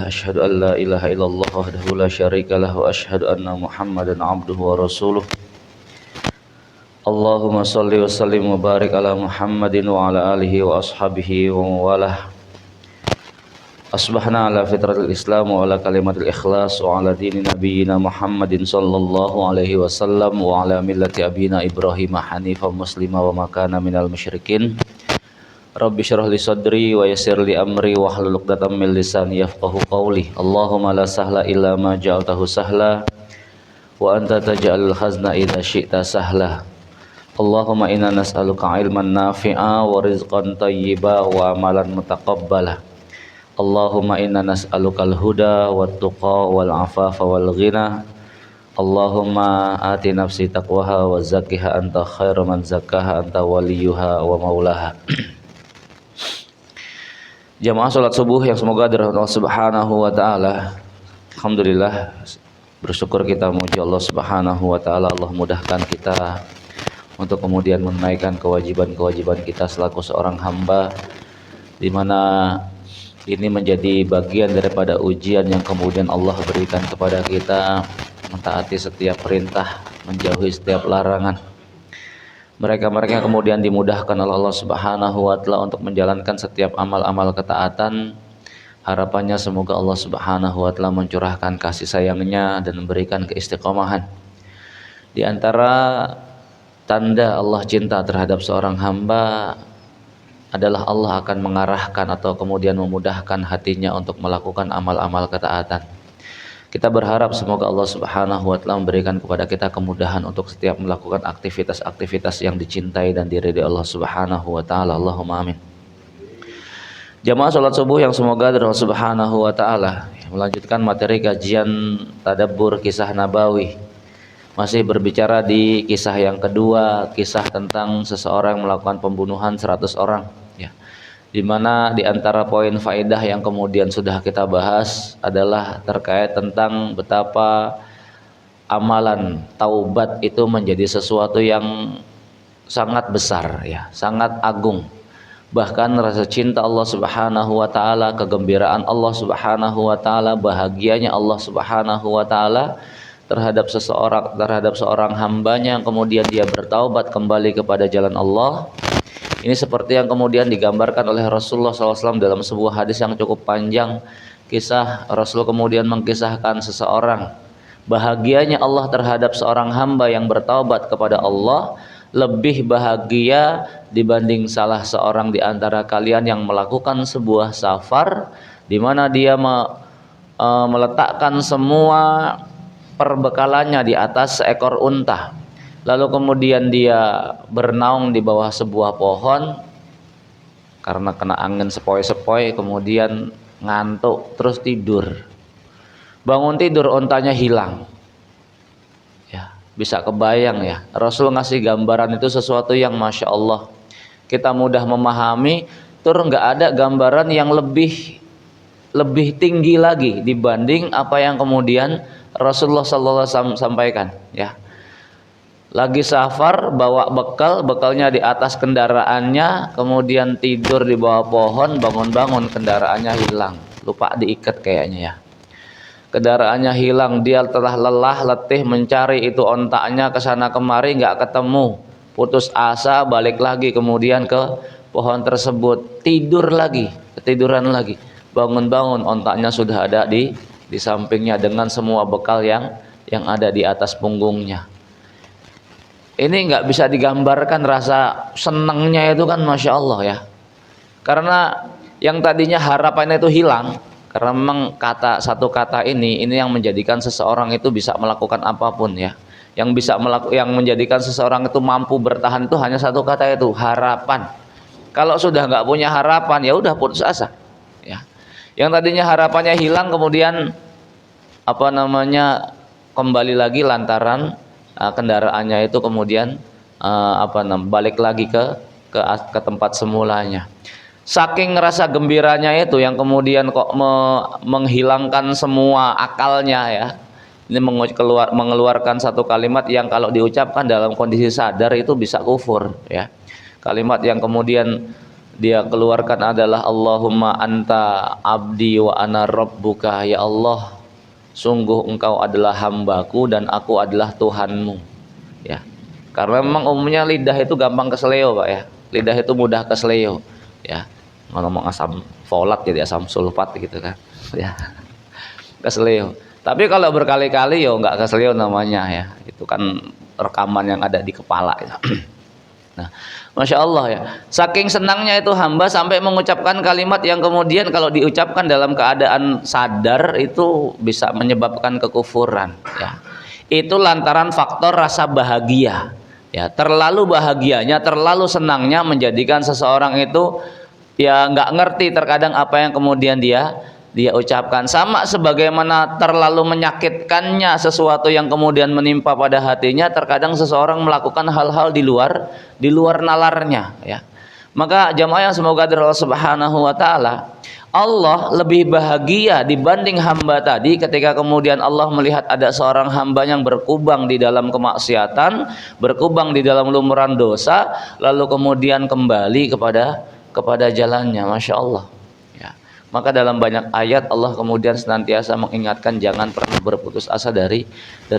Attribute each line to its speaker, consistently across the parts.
Speaker 1: أشهد أن لا إله إلا الله وحده لا شريك له وأشهد أن محمدا عبده ورسوله اللهم صل وسلم وبارك على محمد وعلى آله وأصحابه ومواله أصبحنا على فطرة الإسلام وعلى كلمة الإخلاص وعلى دين نبينا محمد صلى الله عليه وسلم وعلى ملة أبينا إبراهيم حنيفا مسلما وما كان من المشركين Rabbi syrah li sadri wa yassir li amri wa hlul 'uqdatam min lisani yafqahu qawli. Allahumma la sahla illa ma ja'altahu sahla wa anta taj'alul hazna idza syi'ta sahla. Allahumma inna nas'aluka ilman nafi'a wa rizqan thayyiba wa amalan mutaqabbala. Allahumma inna nas'alukal huda wat tuqa wal afafa wal ghina. Allahumma ati nafsi taqwaha wa zakkiha anta khairu man zakkaha anta waliyuha wa maulaha. Jamaah salat subuh yang semoga dirahmati Allah Subhanahu wa taala. Alhamdulillah, bersyukur kita memuji Allah Subhanahu wa taala. Allah mudahkan kita untuk kemudian menunaikan kewajiban-kewajiban kita selaku seorang hamba, di mana ini menjadi bagian daripada ujian yang kemudian Allah berikan kepada kita, mentaati setiap perintah, menjauhi setiap larangan. Mereka-mereka yang kemudian dimudahkan oleh Allah Subhanahu wa taala untuk menjalankan setiap amal-amal ketaatan, harapannya semoga Allah Subhanahu wa taala mencurahkan kasih sayangnya dan memberikan keistiqomahan. Di antara tanda Allah cinta terhadap seorang hamba adalah Allah akan mengarahkan atau kemudian memudahkan hatinya untuk melakukan amal-amal ketaatan. Kita berharap semoga Allah Subhanahu wa taala memberikan kepada kita kemudahan untuk setiap melakukan aktivitas-aktivitas yang dicintai dan diridhai Allah Subhanahu wa taala. Allahumma amin. Jamaah salat subuh yang semoga dari Allah Subhanahu wa taala, melanjutkan materi kajian tadabbur kisah Nabawi. Masih berbicara di kisah yang kedua, kisah tentang seseorang melakukan pembunuhan 100 orang, ya. Di mana di antara poin faedah yang kemudian sudah kita bahas adalah terkait tentang betapa amalan taubat itu menjadi sesuatu yang sangat besar, ya, sangat agung. Bahkan rasa cinta Allah Subhanahu wa taala, kegembiraan Allah Subhanahu wa taala, bahagianya Allah Subhanahu wa taala terhadap seorang hambanya yang kemudian dia bertaubat kembali kepada jalan Allah. Ini seperti yang kemudian digambarkan oleh Rasulullah SAW dalam sebuah hadis yang cukup panjang. Kisah Rasul kemudian mengkisahkan seseorang, bahagianya Allah terhadap seorang hamba yang bertaubat kepada Allah lebih bahagia dibanding salah seorang di antara kalian yang melakukan sebuah safar di mana dia meletakkan semua perbekalannya di atas seekor unta. Lalu kemudian dia bernaung di bawah sebuah pohon karena kena angin sepoi-sepoi, kemudian ngantuk terus tidur. Bangun tidur ontanya hilang. Ya, bisa kebayang ya. Rasul ngasih gambaran itu sesuatu yang Masya Allah kita mudah memahami. Terus nggak ada gambaran yang lebih tinggi lagi dibanding apa yang kemudian Rasulullah SAW sampaikan, ya. Lagi safar, bawa bekalnya di atas kendaraannya, kemudian tidur di bawah pohon, bangun-bangun kendaraannya hilang, lupa diikat kayaknya, ya. Kendaraannya hilang, dia telah lelah, letih mencari itu ontaknya kesana kemari, nggak ketemu, putus asa, balik lagi kemudian ke pohon tersebut, ketiduran lagi, bangun-bangun ontaknya sudah ada di sampingnya dengan semua bekal yang ada di atas punggungnya. Ini nggak bisa digambarkan rasa senangnya itu kan, Masya Allah, ya. Karena yang tadinya harapannya itu hilang, karena memang satu kata ini yang menjadikan seseorang itu bisa melakukan apapun, ya. Yang menjadikan seseorang itu mampu bertahan itu hanya satu kata itu, harapan. Kalau sudah nggak punya harapan, ya udah putus asa, ya. Yang tadinya harapannya hilang kemudian kembali lagi lantaran kendaraannya itu kemudian balik lagi ke tempat semulanya. Saking rasa gembiranya itu yang kemudian kok menghilangkan semua akalnya, ya. Ini mengeluarkan satu kalimat yang kalau diucapkan dalam kondisi sadar itu bisa kufur, ya. Kalimat yang kemudian dia keluarkan adalah Allahumma anta abdi wa ana rabbuka, ya Allah, sungguh engkau adalah hambaku dan aku adalah Tuhanmu. Ya. Karena memang umumnya lidah itu gampang keseleo, Pak ya. Lidah itu mudah keseleo. Ya. Ngomong asam folat jadi asam sulfat gitu kan. Ya. Keseleo. Tapi kalau berkali-kali ya enggak keseleo namanya ya. Itu kan rekaman yang ada di kepala ya. Nah, Masya Allah ya, saking senangnya itu hamba sampai mengucapkan kalimat yang kemudian kalau diucapkan dalam keadaan sadar itu bisa menyebabkan kekufuran ya. Itu lantaran faktor rasa bahagia ya, terlalu bahagianya, terlalu senangnya menjadikan seseorang itu ya nggak ngerti terkadang apa yang kemudian dia ucapkan. Sama sebagaimana terlalu menyakitkannya sesuatu yang kemudian menimpa pada hatinya, terkadang seseorang melakukan hal-hal di luar nalarnya ya. Maka jamaah yang semoga dari Allah Subhanahu wa taala, Allah lebih bahagia dibanding hamba tadi ketika kemudian Allah melihat ada seorang hamba yang berkubang di dalam kemaksiatan, berkubang di dalam lumuran dosa, lalu kemudian kembali kepada jalannya. Masya Allah. Maka dalam banyak ayat Allah kemudian senantiasa mengingatkan jangan pernah berputus asa dari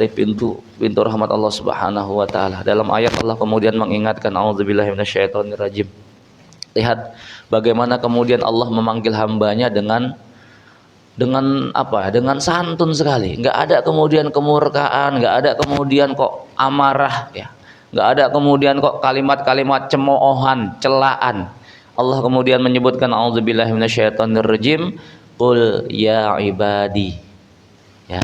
Speaker 1: pintu rahmat Allah Subhanahu wa taala. Dalam ayat Allah kemudian mengingatkan auzubillahi minasyaitonirrajim. Lihat bagaimana kemudian Allah memanggil hambanya dengan apa? Dengan santun sekali. Enggak ada kemudian kemurkaan, enggak ada kemudian kok amarah ya. Enggak ada kemudian kok kalimat-kalimat cemoohan, celaan. Allah kemudian menyebutkan auzubillahi minasyaitonirrajim, qul ya ibadi ya,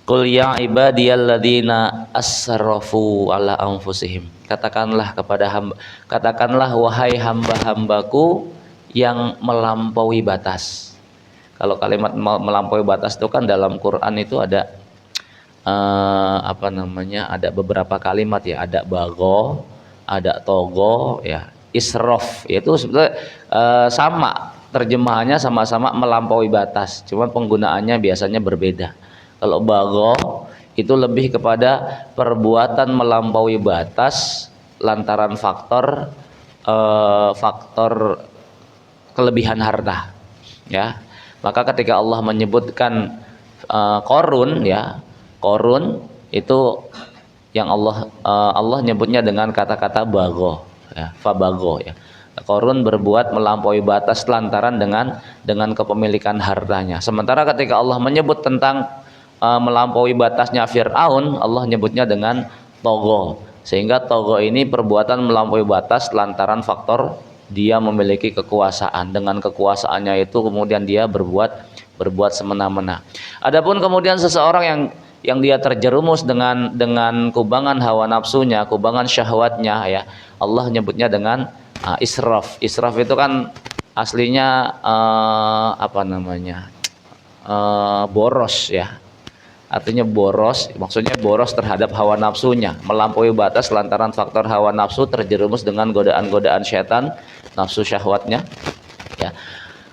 Speaker 1: qul ya ibadiyalladzina asrafu ala anfusihim, katakanlah kepada hamba, katakanlah wahai hamba-hambaku yang melampaui batas. Kalau kalimat melampaui batas itu kan dalam Quran itu ada ada beberapa kalimat ya, ada bagho, ada togo ya, israf, yaitu sebetulnya sama terjemahannya, sama-sama melampaui batas, cuma penggunaannya biasanya berbeda. Kalau bagho itu lebih kepada perbuatan melampaui batas lantaran faktor kelebihan harta ya. Maka ketika Allah menyebutkan Qarun ya, Qarun itu yang Allah nyebutnya dengan kata-kata bagho ya, fabago ya. Qarun berbuat melampaui batas lantaran dengan kepemilikan hartanya. Sementara ketika Allah menyebut tentang melampaui batasnya Fir'aun, Allah nyebutnya dengan togo. Sehingga togo ini perbuatan melampaui batas lantaran faktor dia memiliki kekuasaan. Dengan kekuasaannya itu kemudian dia berbuat semena-mena. Adapun kemudian seseorang yang dia terjerumus dengan kubangan hawa nafsunya, kubangan syahwatnya ya, Allah nyebutnya dengan israf. Israf itu kan aslinya boros ya. Artinya boros, maksudnya boros terhadap hawa nafsunya, melampaui batas lantaran faktor hawa nafsu, terjerumus dengan godaan-godaan syaitan, nafsu syahwatnya ya.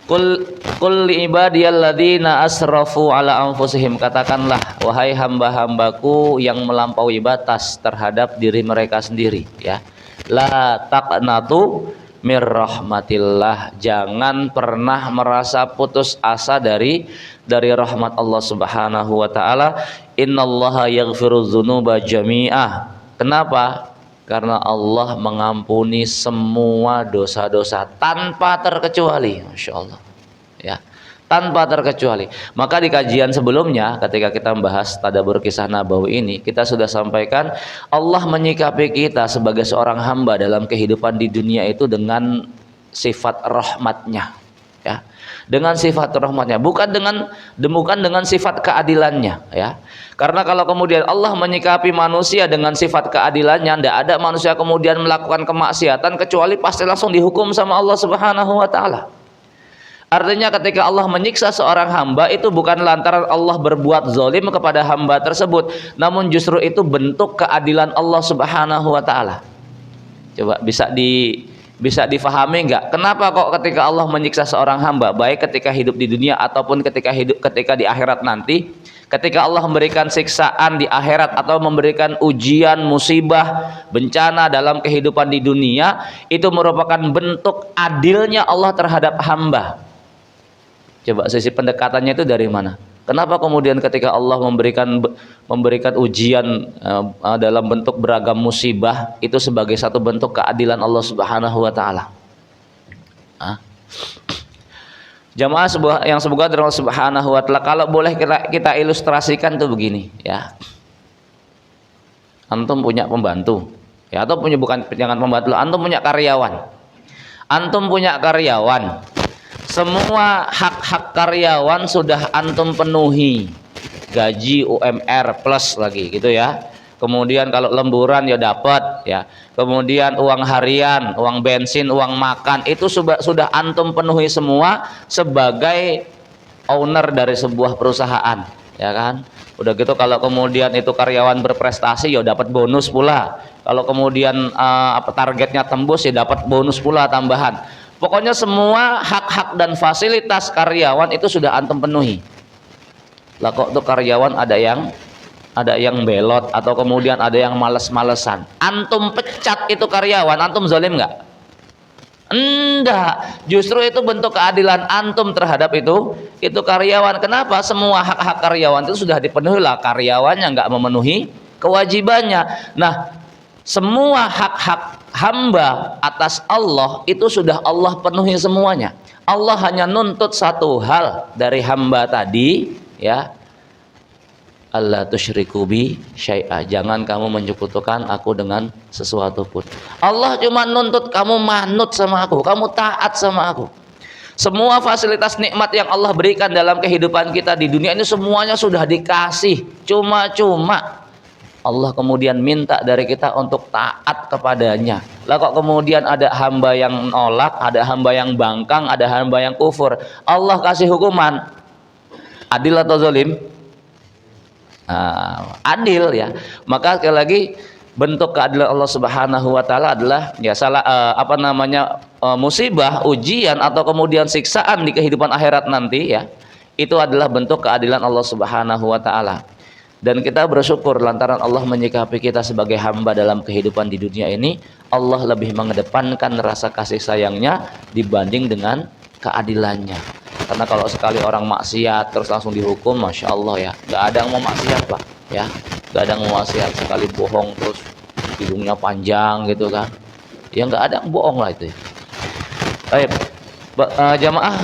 Speaker 1: Qul li ibadiyalladzina asrafu ala anfusihim, katakanlah wahai hamba-hambaku yang melampaui batas terhadap diri mereka sendiri ya. La taqnatu mir rahmatillah, jangan pernah merasa putus asa dari rahmat Allah Subhanahu wa taala. Innallaha yaghfiru dzunuba jami'ah. Kenapa? Karena Allah mengampuni semua dosa-dosa tanpa terkecuali. Masya Allah ya, tanpa terkecuali. Maka di kajian sebelumnya ketika kita membahas tadabbur kisah Nabawi ini, kita sudah sampaikan Allah menyikapi kita sebagai seorang hamba dalam kehidupan di dunia itu dengan sifat rahmatnya ya, dengan sifat rahmatnya, bukan dengan sifat keadilannya ya. Karena kalau kemudian Allah menyikapi manusia dengan sifat keadilannya, tidak ada manusia kemudian melakukan kemaksiatan kecuali pasti langsung dihukum sama Allah Subhanahu wa taala. Artinya ketika Allah menyiksa seorang hamba itu bukan lantaran Allah berbuat zalim kepada hamba tersebut, namun justru itu bentuk keadilan Allah Subhanahu wa taala. Coba bisa Bisa difahami enggak? Kenapa kok ketika Allah menyiksa seorang hamba, baik ketika hidup di dunia ataupun ketika di akhirat nanti, ketika Allah memberikan siksaan di akhirat atau memberikan ujian, musibah, bencana dalam kehidupan di dunia, itu merupakan bentuk adilnya Allah terhadap hamba. Coba sisi pendekatannya itu dari mana? Kenapa kemudian ketika Allah memberikan ujian dalam bentuk beragam musibah, itu sebagai satu bentuk keadilan Allah Subhanahu wa taala? Jamaah yang semoga dari Allah Subhanahu wa taala, kalau boleh kita ilustrasikan tuh begini ya. Antum punya pembantu ya, atau jangan pembantu, antum punya karyawan. Antum punya karyawan. Semua hak-hak karyawan sudah antum penuhi, gaji, UMR plus lagi gitu ya. Kemudian kalau lemburan ya dapat ya. Kemudian uang harian, uang bensin, uang makan itu sudah antum penuhi semua sebagai owner dari sebuah perusahaan, ya kan? Udah gitu kalau kemudian itu karyawan berprestasi ya dapat bonus pula. Kalau kemudian targetnya tembus ya dapat bonus pula tambahan. Pokoknya semua hak-hak dan fasilitas karyawan itu sudah antum penuhi. Lah kok tuh karyawan ada yang belot atau kemudian ada yang males-malesan. Antum pecat itu karyawan, antum zalim nggak? Enggak. Justru itu bentuk keadilan antum terhadap itu karyawan. Kenapa? Semua hak-hak karyawan itu sudah dipenuhi, lah karyawannya nggak memenuhi kewajibannya. Nah, semua hak-hak hamba atas Allah itu sudah Allah penuhi semuanya. Allah hanya nuntut satu hal dari hamba tadi ya, Allah tusyriku bi syai'a, jangan kamu menyekutukan aku dengan sesuatu pun. Allah cuma nuntut kamu manut sama aku, kamu taat sama aku. Semua fasilitas nikmat yang Allah berikan dalam kehidupan kita di dunia ini semuanya sudah dikasih cuma-cuma. Allah kemudian minta dari kita untuk taat kepadanya. Lah kok kemudian ada hamba yang nolak, ada hamba yang bangkang, ada hamba yang kufur. Allah kasih hukuman adil atau zalim? Adil ya. Maka sekali lagi bentuk keadilan Allah Subhanahu wa taala adalah ya musibah, ujian atau kemudian siksaan di kehidupan akhirat nanti ya. Itu adalah bentuk keadilan Allah Subhanahu wa taala. Dan kita bersyukur lantaran Allah menyikapi kita sebagai hamba dalam kehidupan di dunia ini, Allah lebih mengedepankan rasa kasih sayangnya dibanding dengan keadilannya. Karena kalau sekali orang maksiat terus langsung dihukum, masya Allah ya, nggak ada yang mau maksiat pak, ya, nggak ada yang mau maksiat. Sekali bohong terus hidungnya panjang gitu kan, ya nggak ada yang bohong lah itu. Baik, jamaah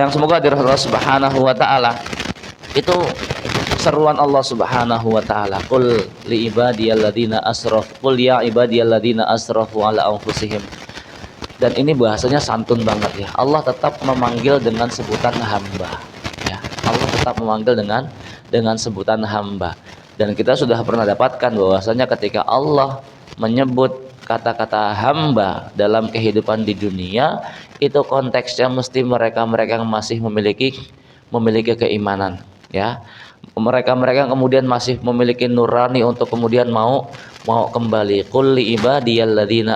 Speaker 1: yang semoga dirahmati Allah Subhanahu wa taala, itu seruan Allah Subhanahu wa taala, qul li ibadiyalladzina asrafu, qul ya ibadiyalladzina asrafu ala anfusihim. Dan ini bahasanya santun banget ya. Allah tetap memanggil dengan sebutan hamba ya. Allah tetap memanggil dengan sebutan hamba. Dan kita sudah pernah dapatkan bahwasanya ketika Allah menyebut kata-kata hamba dalam kehidupan di dunia, itu konteksnya mesti mereka-mereka yang masih memiliki keimanan ya. Mereka kemudian masih memiliki nurani untuk kemudian mau kembali. Qul li ibadiyalladzina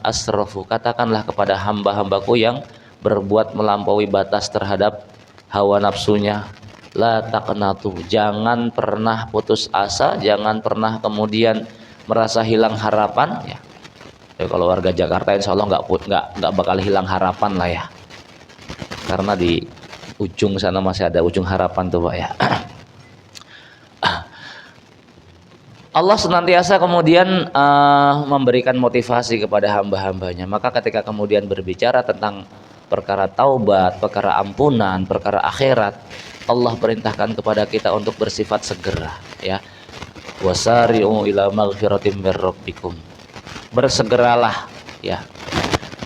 Speaker 1: asrafu, katakanlah kepada hamba-hambaku yang berbuat melampaui batas terhadap hawa nafsunya, la taqnatu, jangan pernah putus asa, jangan pernah kemudian merasa hilang harapan ya. Kalau warga Jakarta insya Allah nggak bakal hilang harapan lah ya, karena di ujung sana masih ada ujung harapan tuh Pak ya. Allah senantiasa kemudian memberikan motivasi kepada hamba-hambanya. Maka ketika kemudian berbicara tentang perkara taubat, perkara ampunan, perkara akhirat, Allah perintahkan kepada kita untuk bersifat segera ya. Wasari'u ila maghfiratin mir rabbikum. Bersegeralah ya.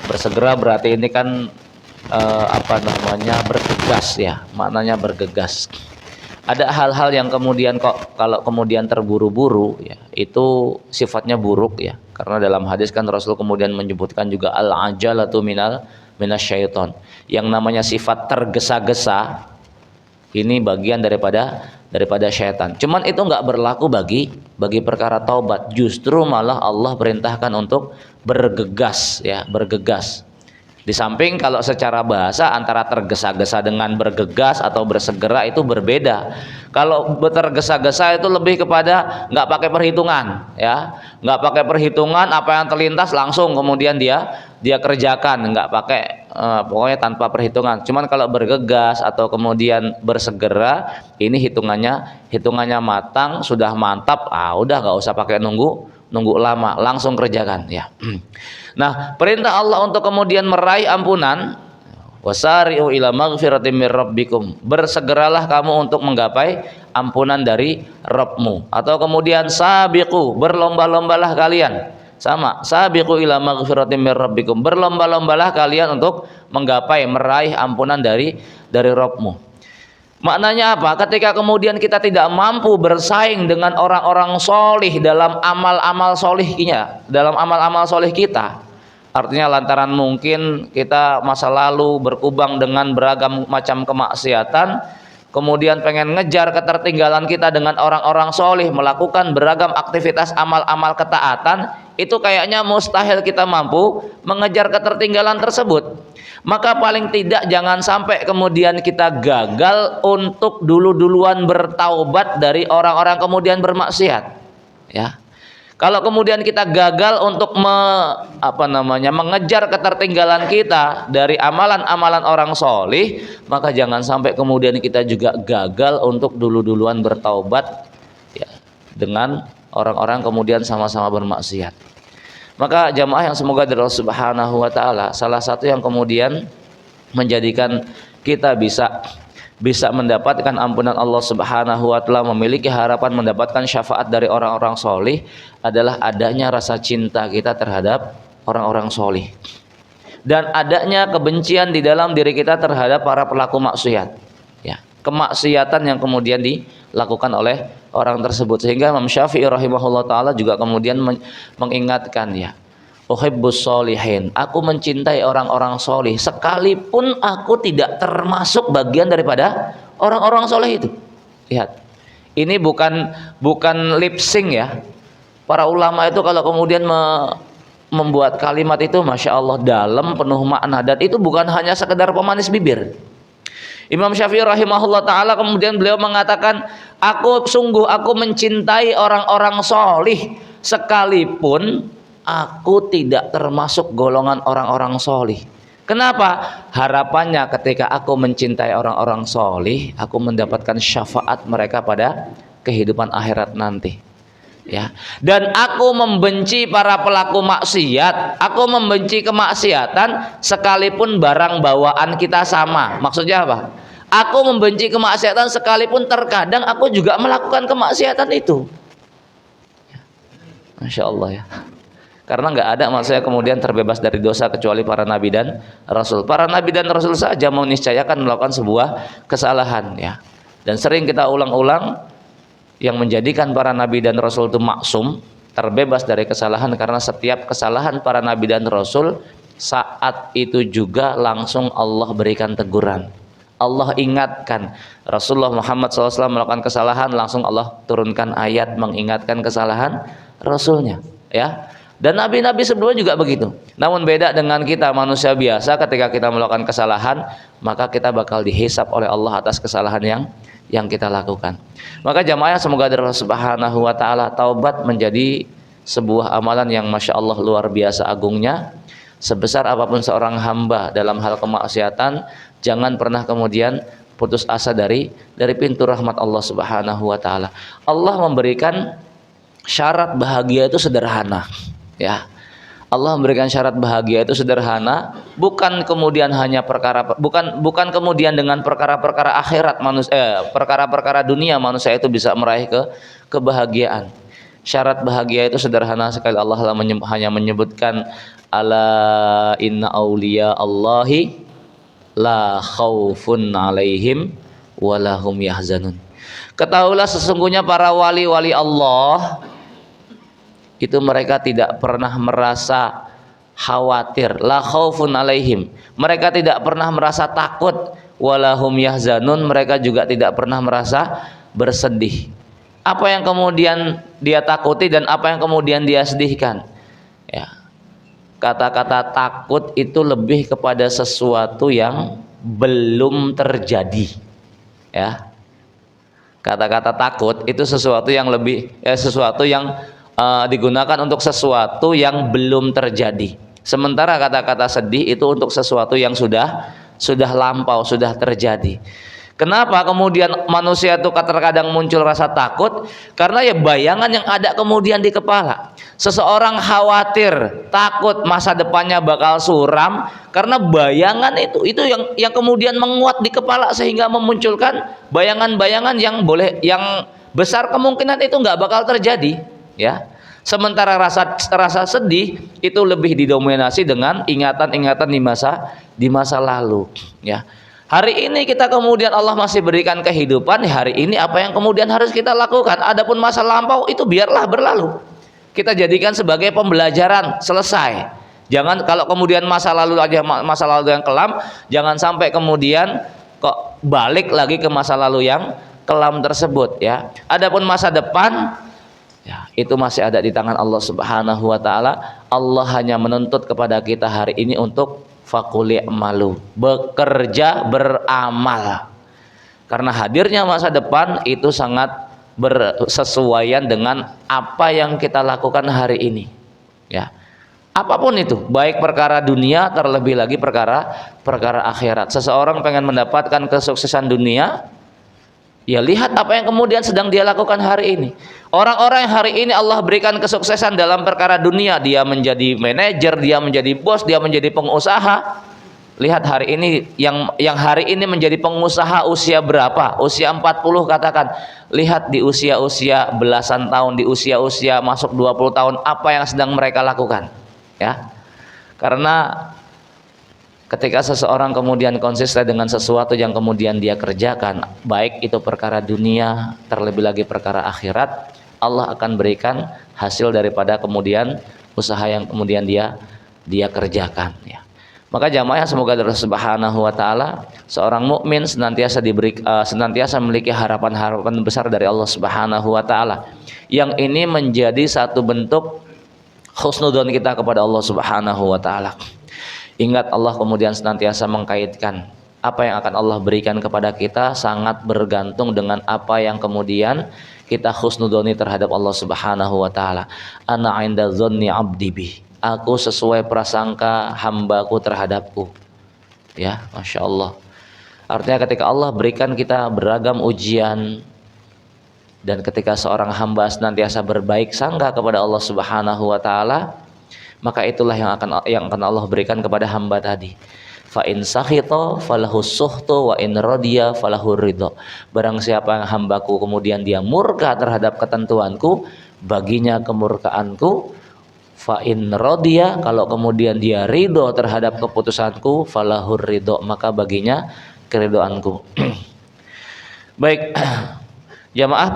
Speaker 1: Bersegera berarti ini kan bergegas ya. Maknanya bergegas. Ada hal-hal yang kemudian kalau kemudian terburu-buru ya, itu sifatnya buruk ya. Karena dalam hadis kan Rasul kemudian menyebutkan juga al-ajalatu minasyaiton. Yang namanya sifat tergesa-gesa ini bagian daripada daripada syaitan. Cuman itu nggak berlaku bagi perkara taubat. Justru malah Allah perintahkan untuk bergegas, ya, bergegas. Di samping kalau secara bahasa antara tergesa-gesa dengan bergegas atau bersegera itu berbeda. Kalau tergesa-gesa itu lebih kepada nggak pakai perhitungan, ya, nggak pakai perhitungan, apa yang terlintas langsung kemudian dia kerjakan, nggak pakai pokoknya tanpa perhitungan. Cuman kalau bergegas atau kemudian bersegera, ini hitungannya matang, sudah mantap, udah nggak usah pakai nunggu lama, langsung kerjakan, ya. Nah, perintah Allah untuk kemudian meraih ampunan, wasari'u ila maghfiratin mir rabbikum, bersegeralah kamu untuk menggapai ampunan dari Rabbmu. Atau kemudian sabiqu, berlomba-lombalah kalian, sama, sabiqu ila maghfiratin mir rabbikum, berlomba-lombalah kalian untuk meraih ampunan dari Rabbmu. Maknanya apa? Ketika kemudian kita tidak mampu bersaing dengan orang-orang solih dalam amal-amal solihnya, dalam amal-amal solih kita, artinya lantaran mungkin kita masa lalu berkubang dengan beragam macam kemaksiatan, kemudian pengen ngejar ketertinggalan kita dengan orang-orang solih, melakukan beragam aktivitas amal-amal ketaatan, itu kayaknya mustahil kita mampu mengejar ketertinggalan tersebut. Maka paling tidak jangan sampai kemudian kita gagal untuk duluan bertaubat dari orang-orang kemudian bermaksiat, ya. Kalau kemudian kita gagal untuk mengejar ketertinggalan kita dari amalan-amalan orang solih, maka jangan sampai kemudian kita juga gagal untuk duluan bertaubat, ya, dengan orang-orang kemudian sama-sama bermaksiat. Maka jamaah yang semoga dari Allah Subhanahu wa taala, salah satu yang kemudian menjadikan kita bisa mendapatkan ampunan Allah Subhanahu wa taala, memiliki harapan mendapatkan syafaat dari orang-orang solih, adalah adanya rasa cinta kita terhadap orang-orang solih dan adanya kebencian di dalam diri kita terhadap para pelaku maksiat, ya, kemaksiatan yang kemudian dilakukan oleh orang tersebut. Sehingga Imam Syafi'i rahimahullah taala juga kemudian mengingatkan, ya, uhibbus sholihin, aku mencintai orang-orang solih sekalipun aku tidak termasuk bagian daripada orang-orang solih itu. Lihat, ini bukan lip sync, ya. Para ulama itu kalau kemudian membuat kalimat itu, masya Allah, dalam, penuh makna, dan itu bukan hanya sekedar pemanis bibir. Imam Syafi'i rahimahullah ta'ala kemudian beliau mengatakan, aku mencintai orang-orang solih sekalipun aku tidak termasuk golongan orang-orang solih. Kenapa? Harapannya ketika aku mencintai orang-orang solih, aku mendapatkan syafaat mereka pada kehidupan akhirat nanti, ya. Dan aku membenci para pelaku maksiat, aku membenci kemaksiatan sekalipun barang bawaan kita sama. Maksudnya apa? Aku membenci kemaksiatan sekalipun terkadang aku juga melakukan kemaksiatan itu. Masya Allah, ya. Karena nggak ada maksudnya kemudian terbebas dari dosa kecuali para nabi dan rasul. Para nabi dan rasul saja meniscayakan melakukan sebuah kesalahan, ya. Dan sering kita ulang-ulang, yang menjadikan para nabi dan rasul itu maksum, terbebas dari kesalahan, karena setiap kesalahan para nabi dan rasul saat itu juga langsung Allah berikan teguran. Allah ingatkan. Rasulullah Muhammad SAW melakukan kesalahan, langsung Allah turunkan ayat mengingatkan kesalahan Rasulnya, ya. Dan nabi-nabi sebelumnya juga begitu. Namun beda dengan kita manusia biasa, ketika kita melakukan kesalahan, maka kita bakal dihisab oleh Allah atas kesalahan yang kita lakukan. Maka jamaah semoga dari Allah Subhanahu wa taala, taubat menjadi sebuah amalan yang masya Allah luar biasa agungnya. Sebesar apapun seorang hamba dalam hal kemaksiatan, jangan pernah kemudian putus asa dari pintu rahmat Allah Subhanahu wa taala. Allah memberikan syarat bahagia itu sederhana, ya. Allah memberikan syarat bahagia itu sederhana, bukan kemudian hanya bukan kemudian dengan perkara-perkara akhirat manusia, perkara-perkara dunia manusia itu bisa meraih kebahagiaan. Syarat bahagia itu sederhana sekali. Allah hanya menyebutkan, ala inna auliya Allahi la khaufun alaihim walahum yahzanun. Ketahuilah sesungguhnya para wali-wali Allah itu mereka tidak pernah merasa khawatir, la khaufun alaihim, mereka tidak pernah merasa takut, walahum yahzanun, mereka juga tidak pernah merasa bersedih. Apa yang kemudian dia takuti dan apa yang kemudian dia sedihkan? Ya. Kata-kata takut itu lebih kepada sesuatu yang belum terjadi. Ya. Kata-kata takut itu sesuatu yang sesuatu yang digunakan untuk sesuatu yang belum terjadi. Sementara kata-kata sedih itu untuk sesuatu yang sudah lampau, sudah terjadi. Kenapa kemudian manusia itu terkadang muncul rasa takut? Karena ya bayangan yang ada kemudian di kepala. Seseorang khawatir, takut masa depannya bakal suram karena bayangan itu yang kemudian menguat di kepala sehingga memunculkan bayangan-bayangan yang besar kemungkinan itu nggak bakal terjadi, ya. Sementara rasa sedih itu lebih didominasi dengan ingatan-ingatan di masa lalu, ya. Hari ini kita kemudian Allah masih berikan kehidupan, hari ini apa yang kemudian harus kita lakukan? Adapun masa lampau itu biarlah berlalu. Kita jadikan sebagai pembelajaran, selesai. Jangan kalau kemudian masa lalu yang kelam, jangan sampai kemudian kok balik lagi ke masa lalu yang kelam tersebut, ya. Adapun masa depan, ya, itu masih ada di tangan Allah Subhanahu wa taala. Allah hanya menuntut kepada kita hari ini untuk faqul i'malu, bekerja, beramal. Karena hadirnya masa depan itu sangat bersesuaian dengan apa yang kita lakukan hari ini, ya. Apapun itu, baik perkara dunia terlebih lagi perkara akhirat. Seseorang pengen mendapatkan kesuksesan dunia, ya lihat apa yang kemudian sedang dia lakukan hari ini. Orang-orang yang hari ini Allah berikan kesuksesan dalam perkara dunia, dia menjadi manajer, dia menjadi bos, dia menjadi pengusaha. Lihat hari ini yang hari ini menjadi pengusaha usia berapa? Usia 40 katakan. Lihat di usia-usia belasan tahun, di usia-usia masuk 20 tahun apa yang sedang mereka lakukan, ya. Karena ketika seseorang kemudian konsisten dengan sesuatu yang kemudian dia kerjakan, baik itu perkara dunia terlebih lagi perkara akhirat, Allah akan berikan hasil daripada kemudian usaha yang kemudian dia kerjakan, ya. Maka jamaah semoga Allah Subhanahu wa taala, seorang mukmin senantiasa memiliki harapan-harapan besar dari Allah Subhanahu wa taala. Yang ini menjadi satu bentuk husnudzon kita kepada Allah Subhanahu wa taala. Ingat, Allah kemudian senantiasa mengkaitkan apa yang akan Allah berikan kepada kita sangat bergantung dengan apa yang kemudian kita husnudzoni terhadap Allah Subhanahu wa taala. Ana 'inda dzanni 'abdi bi. Aku sesuai prasangka hambaku terhadapku. Ya, Masya Allah. Artinya ketika Allah berikan kita beragam ujian dan ketika seorang hamba senantiasa berbaik sangka kepada Allah Subhanahu wa taala, maka itulah yang akan Allah berikan kepada hamba tadi. Fa in sakhita falahu suhtu wa in radiya falahu ridha. Barang siapa yang hambaku kemudian dia murka terhadap ketentuanku, baginya kemurkaanku. Fa in radiya, kalau kemudian dia ridho terhadap keputusanku, falahu ridha, maka baginya keridhoanku. Baik, jamaah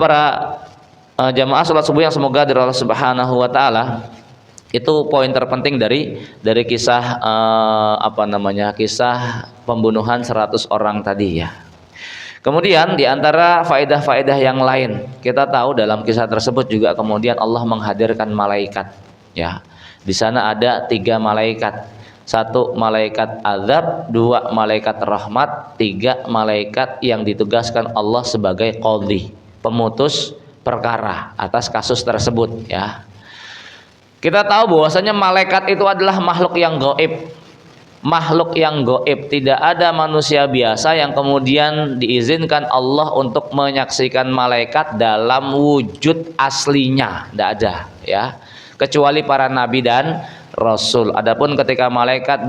Speaker 1: jamaah salat subuh yang semoga dari Allah Subhanahu wa taala. Itu poin terpenting dari kisah kisah pembunuhan 100 orang tadi, ya. Kemudian di antara faedah-faedah yang lain, kita tahu dalam kisah tersebut juga kemudian Allah menghadirkan malaikat, ya. Di sana ada 3 malaikat. 1 malaikat azab, 2 malaikat rahmat, 3 malaikat yang ditugaskan Allah sebagai qadhi, pemutus perkara atas kasus tersebut, ya. Kita tahu bahwasanya malaikat itu adalah makhluk yang gaib. Makhluk yang gaib, tidak ada manusia biasa yang kemudian diizinkan Allah untuk menyaksikan malaikat dalam wujud aslinya, tidak ada, ya. Kecuali para nabi dan rasul. Adapun ketika malaikat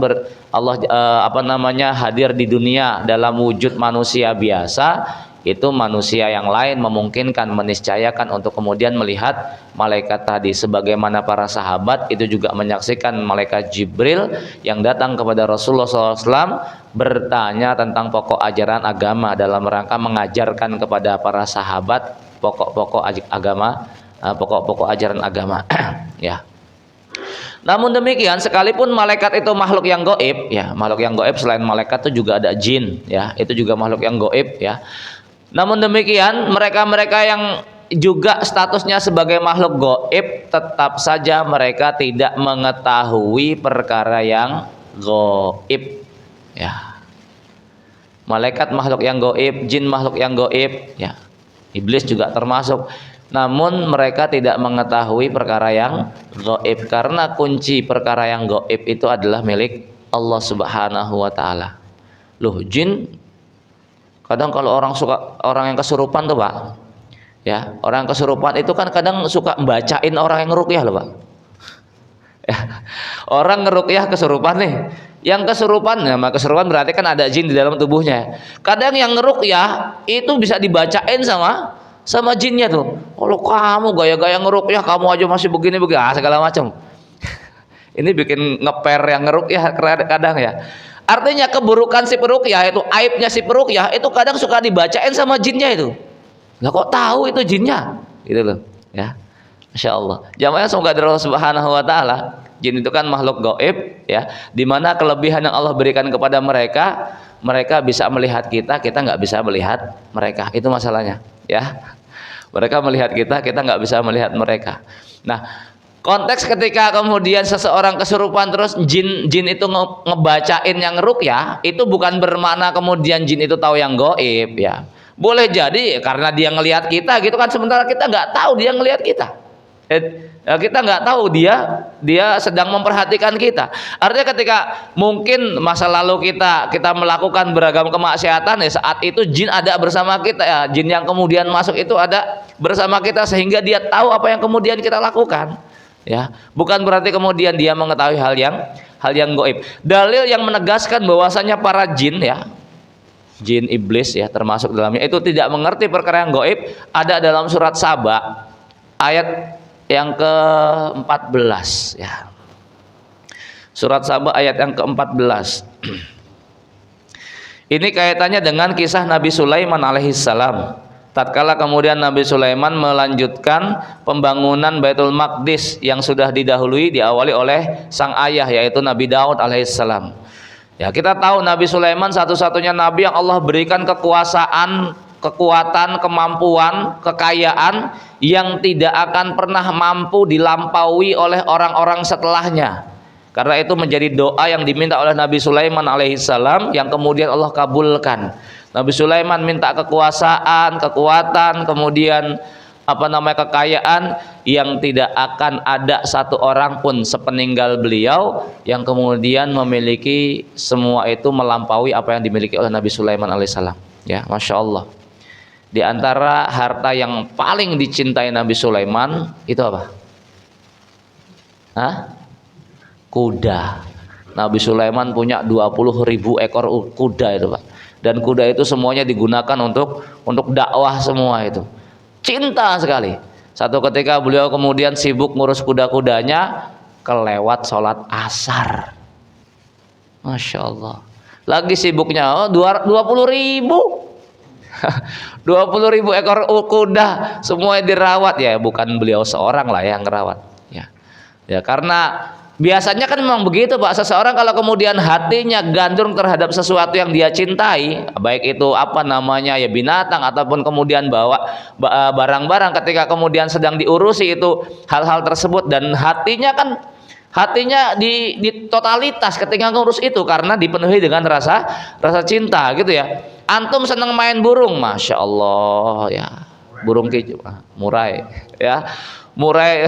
Speaker 1: hadir di dunia dalam wujud manusia biasa, itu manusia yang lain memungkinkan meniscayakan untuk kemudian melihat malaikat tadi, sebagaimana para sahabat itu juga menyaksikan malaikat Jibril yang datang kepada Rasulullah SAW bertanya tentang pokok ajaran agama dalam rangka mengajarkan kepada para sahabat pokok-pokok agama, pokok-pokok ajaran agama. Ya. Namun demikian, sekalipun malaikat itu makhluk yang gaib, ya, makhluk yang gaib selain malaikat itu juga ada jin, ya, itu juga makhluk yang gaib, ya. Namun demikian, mereka-mereka yang juga statusnya sebagai makhluk gaib, tetap saja mereka tidak mengetahui perkara yang gaib. Ya. Malaikat makhluk yang gaib, jin makhluk yang gaib, ya. Iblis juga termasuk. Namun mereka tidak mengetahui perkara yang gaib karena kunci perkara yang gaib itu adalah milik Allah Subhanahu wa taala. Loh, jin kadang kalau orang yang kesurupan tuh, Pak. Ya, orang kesurupan itu kan kadang suka bacain orang yang ngeruqyah loh, Pak. Ya, orang ngeruqyah kesurupan nih. Yang kesurupan, nama kesurupan berarti kan ada jin di dalam tubuhnya. Kadang yang ngeruqyah itu bisa dibacain sama jinnya tuh. Kalau kamu gaya-gaya ngeruqyah, kamu aja masih begini-begini, segala macam. Ini bikin ngeper yang ngeruqyah kadang ya. Artinya keburukan si peruqyah itu, aibnya si peruqyah itu kadang suka dibacain sama jinnya itu. Lah kok tahu itu jinnya? Gitu loh, ya. Masya Allah. Jamaah semoga dari Allah Subhanahu wa taala, jin itu kan makhluk gaib, ya. Di mana kelebihan yang Allah berikan kepada mereka, mereka bisa melihat kita, kita nggak bisa melihat mereka. Itu masalahnya, ya. Mereka melihat kita nggak bisa melihat mereka. Nah, konteks ketika kemudian seseorang kesurupan terus jin itu ngebacain yang ngeruqyah, itu bukan bermakna kemudian jin itu tahu yang gaib, ya. Boleh jadi karena dia ngelihat kita gitu kan, sementara kita nggak tahu dia ngelihat kita. Kita nggak tahu dia sedang memperhatikan kita. Artinya ketika mungkin masa lalu kita melakukan beragam kemaksiatan, ya saat itu jin ada bersama kita, ya. Jin yang kemudian masuk itu ada bersama kita sehingga dia tahu apa yang kemudian kita lakukan. Ya, bukan berarti kemudian dia mengetahui hal yang gaib. Dalil yang menegaskan bahwasanya para jin, ya, jin iblis, ya, termasuk dalamnya itu tidak mengerti perkara yang gaib ada dalam surat Saba ayat yang ke-14, ya. Surat Saba ayat yang ke-14. Ini kaitannya dengan kisah Nabi Sulaiman alaihissalam. Tatkala kemudian Nabi Sulaiman melanjutkan pembangunan Baitul Maqdis yang sudah diawali oleh sang ayah, yaitu Nabi Daud alaihissalam. Ya, kita tahu Nabi Sulaiman satu-satunya nabi yang Allah berikan kekuasaan, kekuatan, kemampuan, kekayaan yang tidak akan pernah mampu dilampaui oleh orang-orang setelahnya. Karena itu menjadi doa yang diminta oleh Nabi Sulaiman alaihissalam yang kemudian Allah kabulkan. Nabi Sulaiman minta kekuasaan, kekuatan, kemudian kekayaan yang tidak akan ada satu orang pun sepeninggal beliau yang kemudian memiliki semua itu melampaui apa yang dimiliki oleh Nabi Sulaiman alaihissalam. Ya, masya Allah. Di antara harta yang paling dicintai Nabi Sulaiman itu apa? Kuda. Nabi Sulaiman punya 20.000 ekor kuda itu, Pak. Dan kuda itu semuanya digunakan untuk dakwah semua itu. Cinta sekali. Satu ketika beliau kemudian sibuk ngurus kuda-kudanya, kelewat sholat asar. Masya Allah. Lagi sibuknya 20.000 20.000 ekor kuda semuanya dirawat, ya. Bukan beliau seorang lah yang ngerawat, ya. Ya, karena biasanya kan memang begitu, Pak. Seseorang kalau kemudian hatinya gandrung terhadap sesuatu yang dia cintai, baik itu ya binatang ataupun kemudian bawa barang-barang, ketika kemudian sedang diurusi itu hal-hal tersebut dan hatinya di totalitas ketika ngurus itu karena dipenuhi dengan rasa cinta gitu, ya. Antum senang main burung, masya Allah, ya. Burung murai, ya. Murai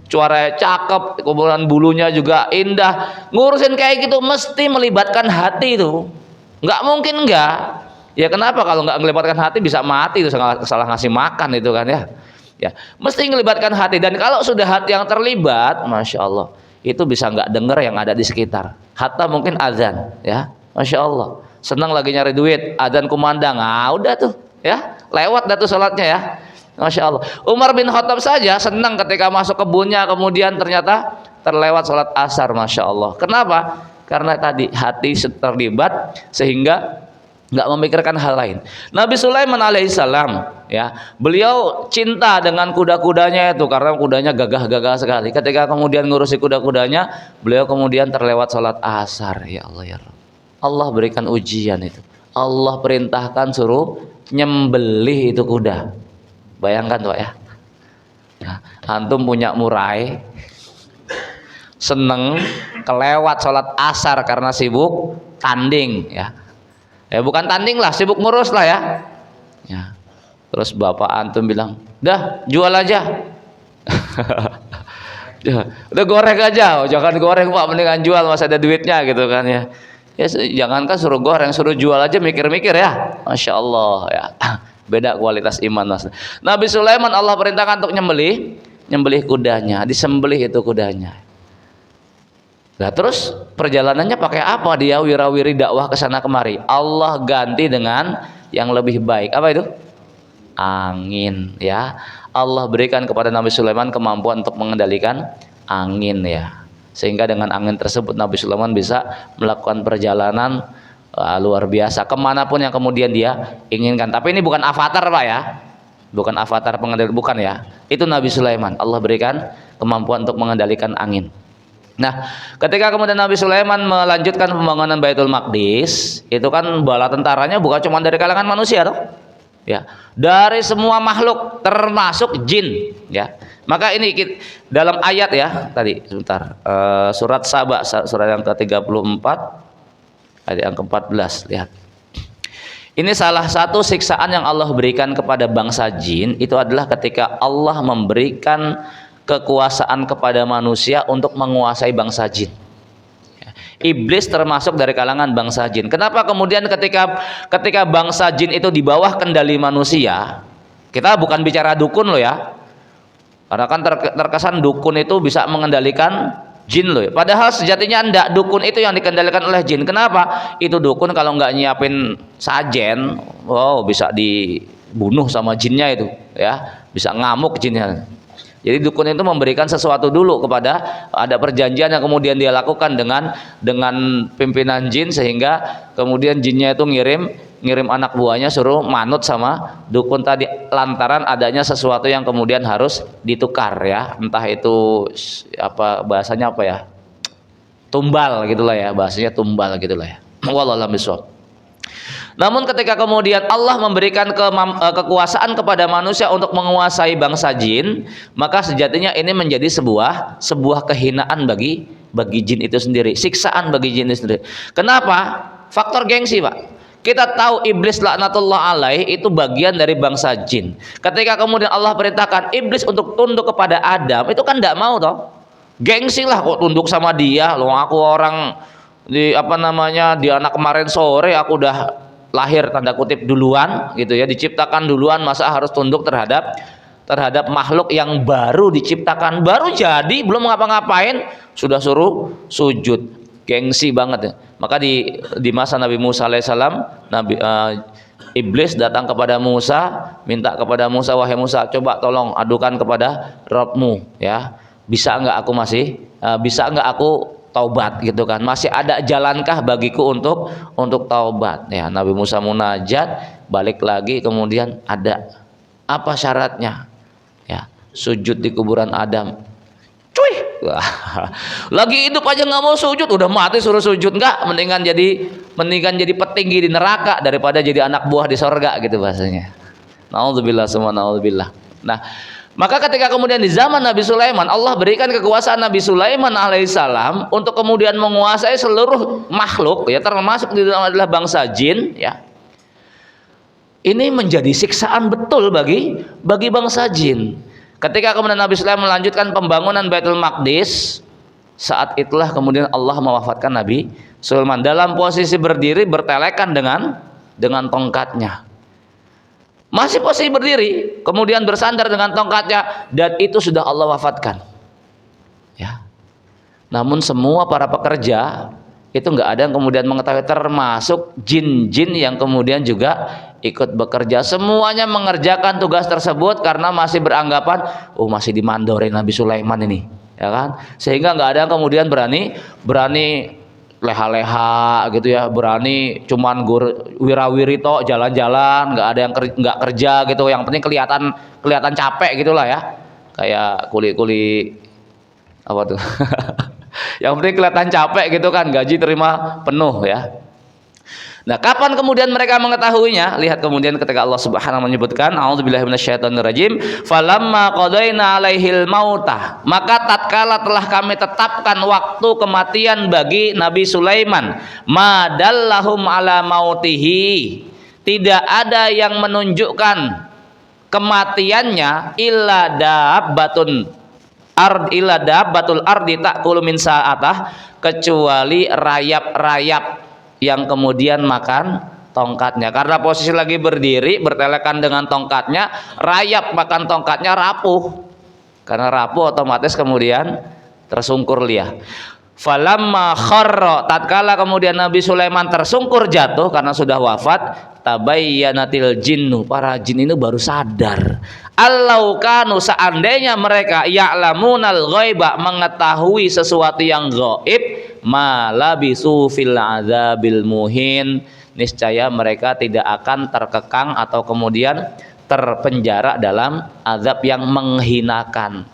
Speaker 1: suaranya cakep, kemudian bulunya juga indah. Ngurusin kayak gitu mesti melibatkan hati itu. Nggak mungkin enggak. Ya kenapa kalau nggak melibatkan hati bisa mati itu, salah ngasih makan itu kan, ya. Ya, mesti melibatkan hati, dan kalau sudah hati yang terlibat, masya Allah, itu bisa nggak dengar yang ada di sekitar. Hatta mungkin azan, ya. Masya Allah. Senang lagi nyari duit, adzan kumandang, udah tuh, ya, lewat dah tuh sholatnya, ya. Masya Allah. Umar bin Khattab saja senang ketika masuk kebunnya kemudian ternyata terlewat sholat asar, masya Allah. Kenapa? Karena tadi hati terlibat sehingga nggak memikirkan hal lain. Nabi Sulaiman alaihissalam, ya, beliau cinta dengan kuda-kudanya itu karena kudanya gagah-gagah sekali. Ketika kemudian ngurusi kuda-kudanya, beliau kemudian terlewat sholat asar. Ya Allah, ya Rabb. Allah berikan ujian itu. Allah perintahkan suruh nyembelih itu kuda. Bayangkan Pak ya. Ya, antum punya murai, seneng kelewat sholat asar karena sibuk tanding ya. Ya bukan tanding lah, sibuk ngurus lah ya. Ya. Terus bapak antum bilang, dah jual aja. Ya, udah goreng aja, jangan goreng Pak, mendingan jual masih ada duitnya gitu kan ya. Ya jangankan suruh goreng, suruh jual aja mikir-mikir ya. Masya Allah ya. Beda kualitas iman Mas. Nabi Sulaiman Allah perintahkan untuk nyembelih kudanya, disembelih itu kudanya. Nah terus perjalanannya pakai apa dia wirawiri dakwah ke sana kemari? Allah ganti dengan yang lebih baik. Apa itu? Angin ya. Allah berikan kepada Nabi Sulaiman kemampuan untuk mengendalikan angin ya. Sehingga dengan angin tersebut Nabi Sulaiman bisa melakukan perjalanan luar biasa kemanapun yang kemudian dia inginkan. Tapi ini bukan avatar Pak ya, bukan avatar pengendali, bukan ya. Itu Nabi Sulaiman, Allah berikan kemampuan untuk mengendalikan angin. Nah ketika kemudian Nabi Sulaiman melanjutkan pembangunan Baitul Maqdis, itu kan bala tentaranya bukan cuma dari kalangan manusia toh ya, dari semua makhluk termasuk jin ya. Maka ini dalam ayat ya tadi sebentar, surat Saba, surat yang ke-34 ayat yang ke-14, lihat. Ini salah satu siksaan yang Allah berikan kepada bangsa jin, itu adalah ketika Allah memberikan kekuasaan kepada manusia untuk menguasai bangsa jin. Iblis termasuk dari kalangan bangsa jin. Kenapa kemudian ketika bangsa jin itu di bawah kendali manusia, kita bukan bicara dukun loh ya. Karena kan terkesan dukun itu bisa mengendalikan jin loh ya. Padahal sejatinya enggak, dukun itu yang dikendalikan oleh jin. Kenapa? Itu dukun kalau nggak nyiapin sajen, wow bisa dibunuh sama jinnya itu ya, bisa ngamuk jinnya. Jadi dukun itu memberikan sesuatu dulu kepada, ada perjanjian yang kemudian dia lakukan dengan pimpinan jin, sehingga kemudian jinnya itu ngirim anak buahnya suruh manut sama dukun tadi, lantaran adanya sesuatu yang kemudian harus ditukar ya, entah itu apa bahasanya apa ya, tumbal gitulah ya, bahasanya tumbal gitulah ya. Wallahu a'lam bishawab. Namun ketika kemudian Allah memberikan kekuasaan kepada manusia untuk menguasai bangsa jin, maka sejatinya ini menjadi sebuah kehinaan bagi jin itu sendiri, siksaan bagi jin itu sendiri. Kenapa? Faktor gengsi Pak. Kita tahu iblis laknatullah alaih itu bagian dari bangsa jin. Ketika kemudian Allah perintahkan iblis untuk tunduk kepada Adam, itu kan tidak mau toh. Gengsi lah kok tunduk sama dia. Loh aku orang di anak kemarin sore aku udah lahir tanda kutip duluan gitu ya, diciptakan duluan, masa harus tunduk terhadap makhluk yang baru diciptakan, baru jadi belum ngapa-ngapain sudah suruh sujud. Gengsi banget ya. Maka di masa Nabi Musa alaihissalam, iblis datang kepada Musa, minta kepada Musa, wahai Musa, coba tolong adukan kepada Rabbmu ya, bisa enggak aku taubat gitu kan, masih ada jalankah bagiku untuk taubat ya. Nabi Musa munajat, balik lagi, kemudian ada apa syaratnya ya, sujud di kuburan Adam. Cuy, lagi hidup aja nggak mau sujud, udah mati suruh sujud. Enggak, mendingan jadi petinggi di neraka daripada jadi anak buah di sorga gitu bahasanya. Naudzubillah semua naudzubillah. Nah, maka ketika kemudian di zaman Nabi Sulaiman, Allah berikan kekuasaan Nabi Sulaiman alaihissalam untuk kemudian menguasai seluruh makhluk ya, termasuk di dalam adalah bangsa jin ya. Ini menjadi siksaan betul bagi bangsa jin. Ketika kemudian Nabi Sulaiman melanjutkan pembangunan Baitul Maqdis, saat itulah kemudian Allah mewafatkan Nabi Sulaiman dalam posisi berdiri bertelekan dengan tongkatnya. Masih posisi berdiri, kemudian bersandar dengan tongkatnya, dan itu sudah Allah wafatkan. Ya. Namun semua para pekerja itu nggak ada yang kemudian mengetahui, termasuk jin-jin yang kemudian juga ikut bekerja. Semuanya mengerjakan tugas tersebut karena masih beranggapan, oh masih dimandorin Nabi Sulaiman ini, ya kan? Sehingga nggak ada yang kemudian berani leha-leha gitu ya, berani cuman wirawiri tok jalan-jalan, nggak ada yang nggak kerja gitu, yang penting kelihatan capek gitulah ya, kayak kuli apa tuh yang penting kelihatan capek gitu kan, gaji terima penuh ya. Nah, kapan kemudian mereka mengetahuinya? Lihat kemudian ketika Allah Subhanahu menyebutkan, a'udzubillahi minasyaitonirrajim, falamma qadaina 'alaihil mautah, maka tatkala telah kami tetapkan waktu kematian bagi Nabi Sulaiman, madallahum ala mautihi, tidak ada yang menunjukkan kematiannya illa dabbatul ardi ta'kulu min sa'atah, kecuali rayap-rayap yang kemudian makan tongkatnya. Karena posisi lagi berdiri bertelekan dengan tongkatnya, rayap makan tongkatnya, rapuh. Karena rapuh otomatis kemudian tersungkur liah. Falamma kharra, tatkala kemudian Nabi Sulaiman tersungkur jatuh karena sudah wafat, tabayyanatil jinnu, para jin ini baru sadar. Allau kanu, seandainya mereka ya'lamunal ghaiba, mengetahui sesuatu yang gaib, malabisu fil adzabil muhin, niscaya mereka tidak akan terkekang atau kemudian terpenjara dalam azab yang menghinakan.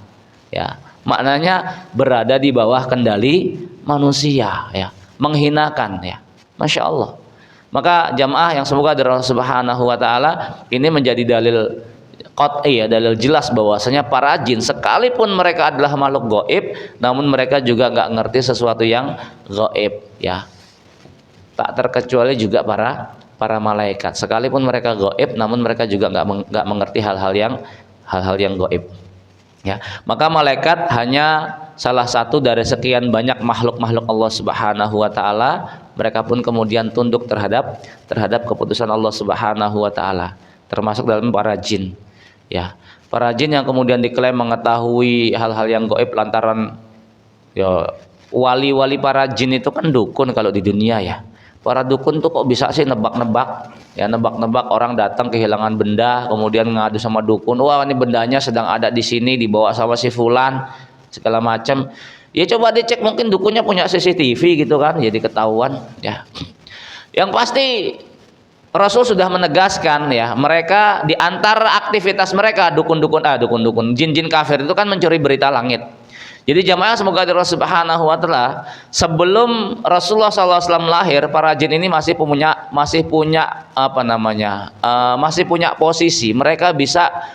Speaker 1: Ya, maknanya berada di bawah kendali manusia, ya, menghinakan, ya. Masya Allah. Maka jamaah yang semoga dari Allah Subhanahu wa taala, ini menjadi dalil qat'i, ya, dalil jelas bahwasanya para jin sekalipun mereka adalah makhluk gaib, namun mereka juga nggak ngerti sesuatu yang gaib, ya. Tak terkecuali juga para malaikat, sekalipun mereka gaib, namun mereka juga nggak mengerti hal-hal yang gaib. Ya, maka malaikat hanya salah satu dari sekian banyak makhluk-makhluk Allah Subhanahu wa taala. Mereka pun kemudian tunduk terhadap keputusan Allah Subhanahu wa taala, termasuk dalam para jin. Ya, para jin yang kemudian diklaim mengetahui hal-hal yang gaib lantaran, ya, wali-wali para jin itu kan dukun kalau di dunia, ya. Para dukun tuh kok bisa sih nebak-nebak, ya, nebak-nebak orang datang kehilangan benda, kemudian ngadu sama dukun, wah ini bendanya sedang ada di sini, dibawa sama si fulan, segala macam. Ya coba dicek, mungkin dukunnya punya CCTV gitu kan, jadi ketahuan, ya. Yang pasti Rasul sudah menegaskan, ya, mereka di antara aktivitas mereka dukun-dukun jin-jin kafir itu kan mencuri berita langit. Jadi jamaah semoga dari Allah Subhanahu wa taala, sebelum Rasulullah SAW lahir, para jin ini masih punya posisi, mereka bisa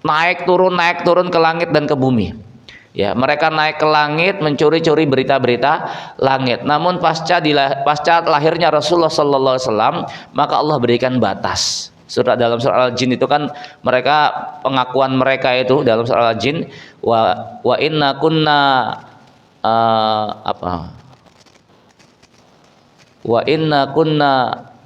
Speaker 1: naik turun ke langit dan ke bumi. Ya, mereka naik ke langit mencuri-curi berita-berita langit. Namun pasca lahirnya Rasulullah SAW, maka Allah berikan batas. Dalam surah Al-Jin itu kan mereka, pengakuan mereka itu dalam surah Al-Jin, wa inna kunna wa inna kunna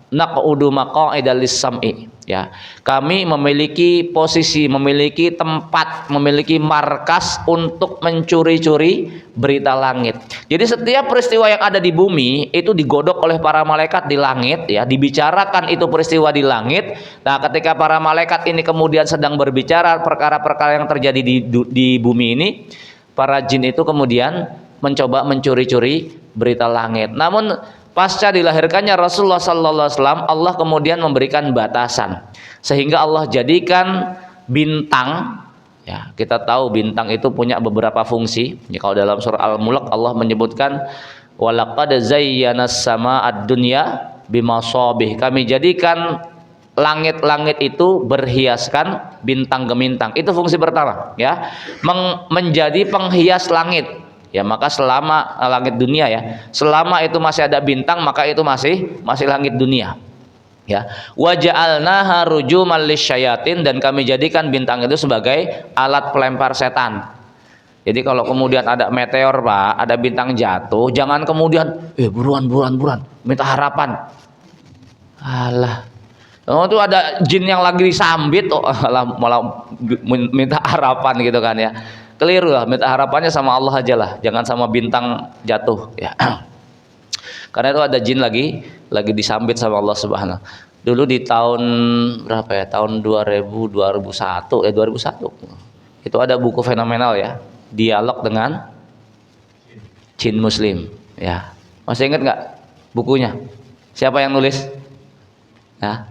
Speaker 1: naq'udu maq'ida lis-sam'i, ya. Kami memiliki posisi, memiliki tempat, memiliki markas untuk mencuri-curi berita langit. Jadi setiap peristiwa yang ada di bumi itu digodok oleh para malaikat di langit, ya, dibicarakan itu peristiwa di langit. Nah, ketika para malaikat ini kemudian sedang berbicara perkara-perkara yang terjadi di bumi ini, para jin itu kemudian mencoba mencuri-curi berita langit. Namun pasca dilahirkannya Rasulullah SAW, Allah kemudian memberikan batasan, sehingga Allah jadikan bintang, ya, kita tahu bintang itu punya beberapa fungsi. Ya, kalau dalam surah Al-Mulk Allah menyebutkan walaqad zayyanas sama'ad dunya bimasabih, kami jadikan langit-langit itu berhiaskan bintang gemintang. Itu fungsi pertama, ya, menjadi penghias langit. Ya, maka selama langit dunia, ya, selama itu masih ada bintang, maka itu masih langit dunia. Ya, wa ja'alnaha rujuman lisyayatin, dan kami jadikan bintang itu sebagai alat pelempar setan. Jadi kalau kemudian ada meteor, Pak, ada bintang jatuh, jangan kemudian buruan minta harapan. Alah. Oh, itu ada jin yang lagi disambit, malah minta harapan gitu kan, ya. Keliru lah, minta harapannya sama Allah aja lah, jangan sama bintang jatuh, ya. Karena itu ada jin lagi disambit sama Allah Subhanahu. Dulu di tahun berapa ya? Tahun 2001 itu ada buku fenomenal, ya, dialog dengan jin muslim, ya. Masih ingat nggak bukunya? Siapa yang nulis? Ya,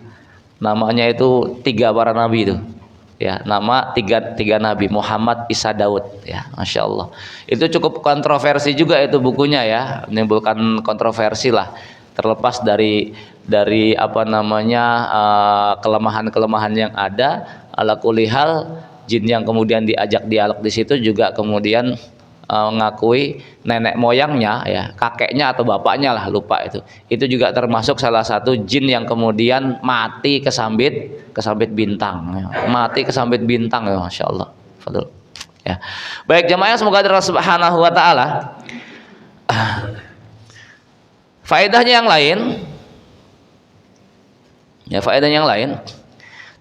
Speaker 1: namanya itu 3 para nabi itu. Ya, nama tiga nabi, Muhammad, Isa, Daud, ya. Masya Allah, itu cukup kontroversi juga itu bukunya, ya, menimbulkan kontroversi lah. terlepas dari apa namanya kelemahan-kelemahan yang ada, ala kulli hal jin yang kemudian diajak dialog di situ juga kemudian mengakui nenek moyangnya, ya kakeknya atau bapaknya lah, lupa itu juga termasuk salah satu jin yang kemudian mati kesambit bintang, ya. Mati kesambit bintang, ya Masya Allah. Fadul. Ya. Baik jemaah, semoga Allah Subhanahu wa taala. Faedahnya yang lain, ya faedahnya yang lain.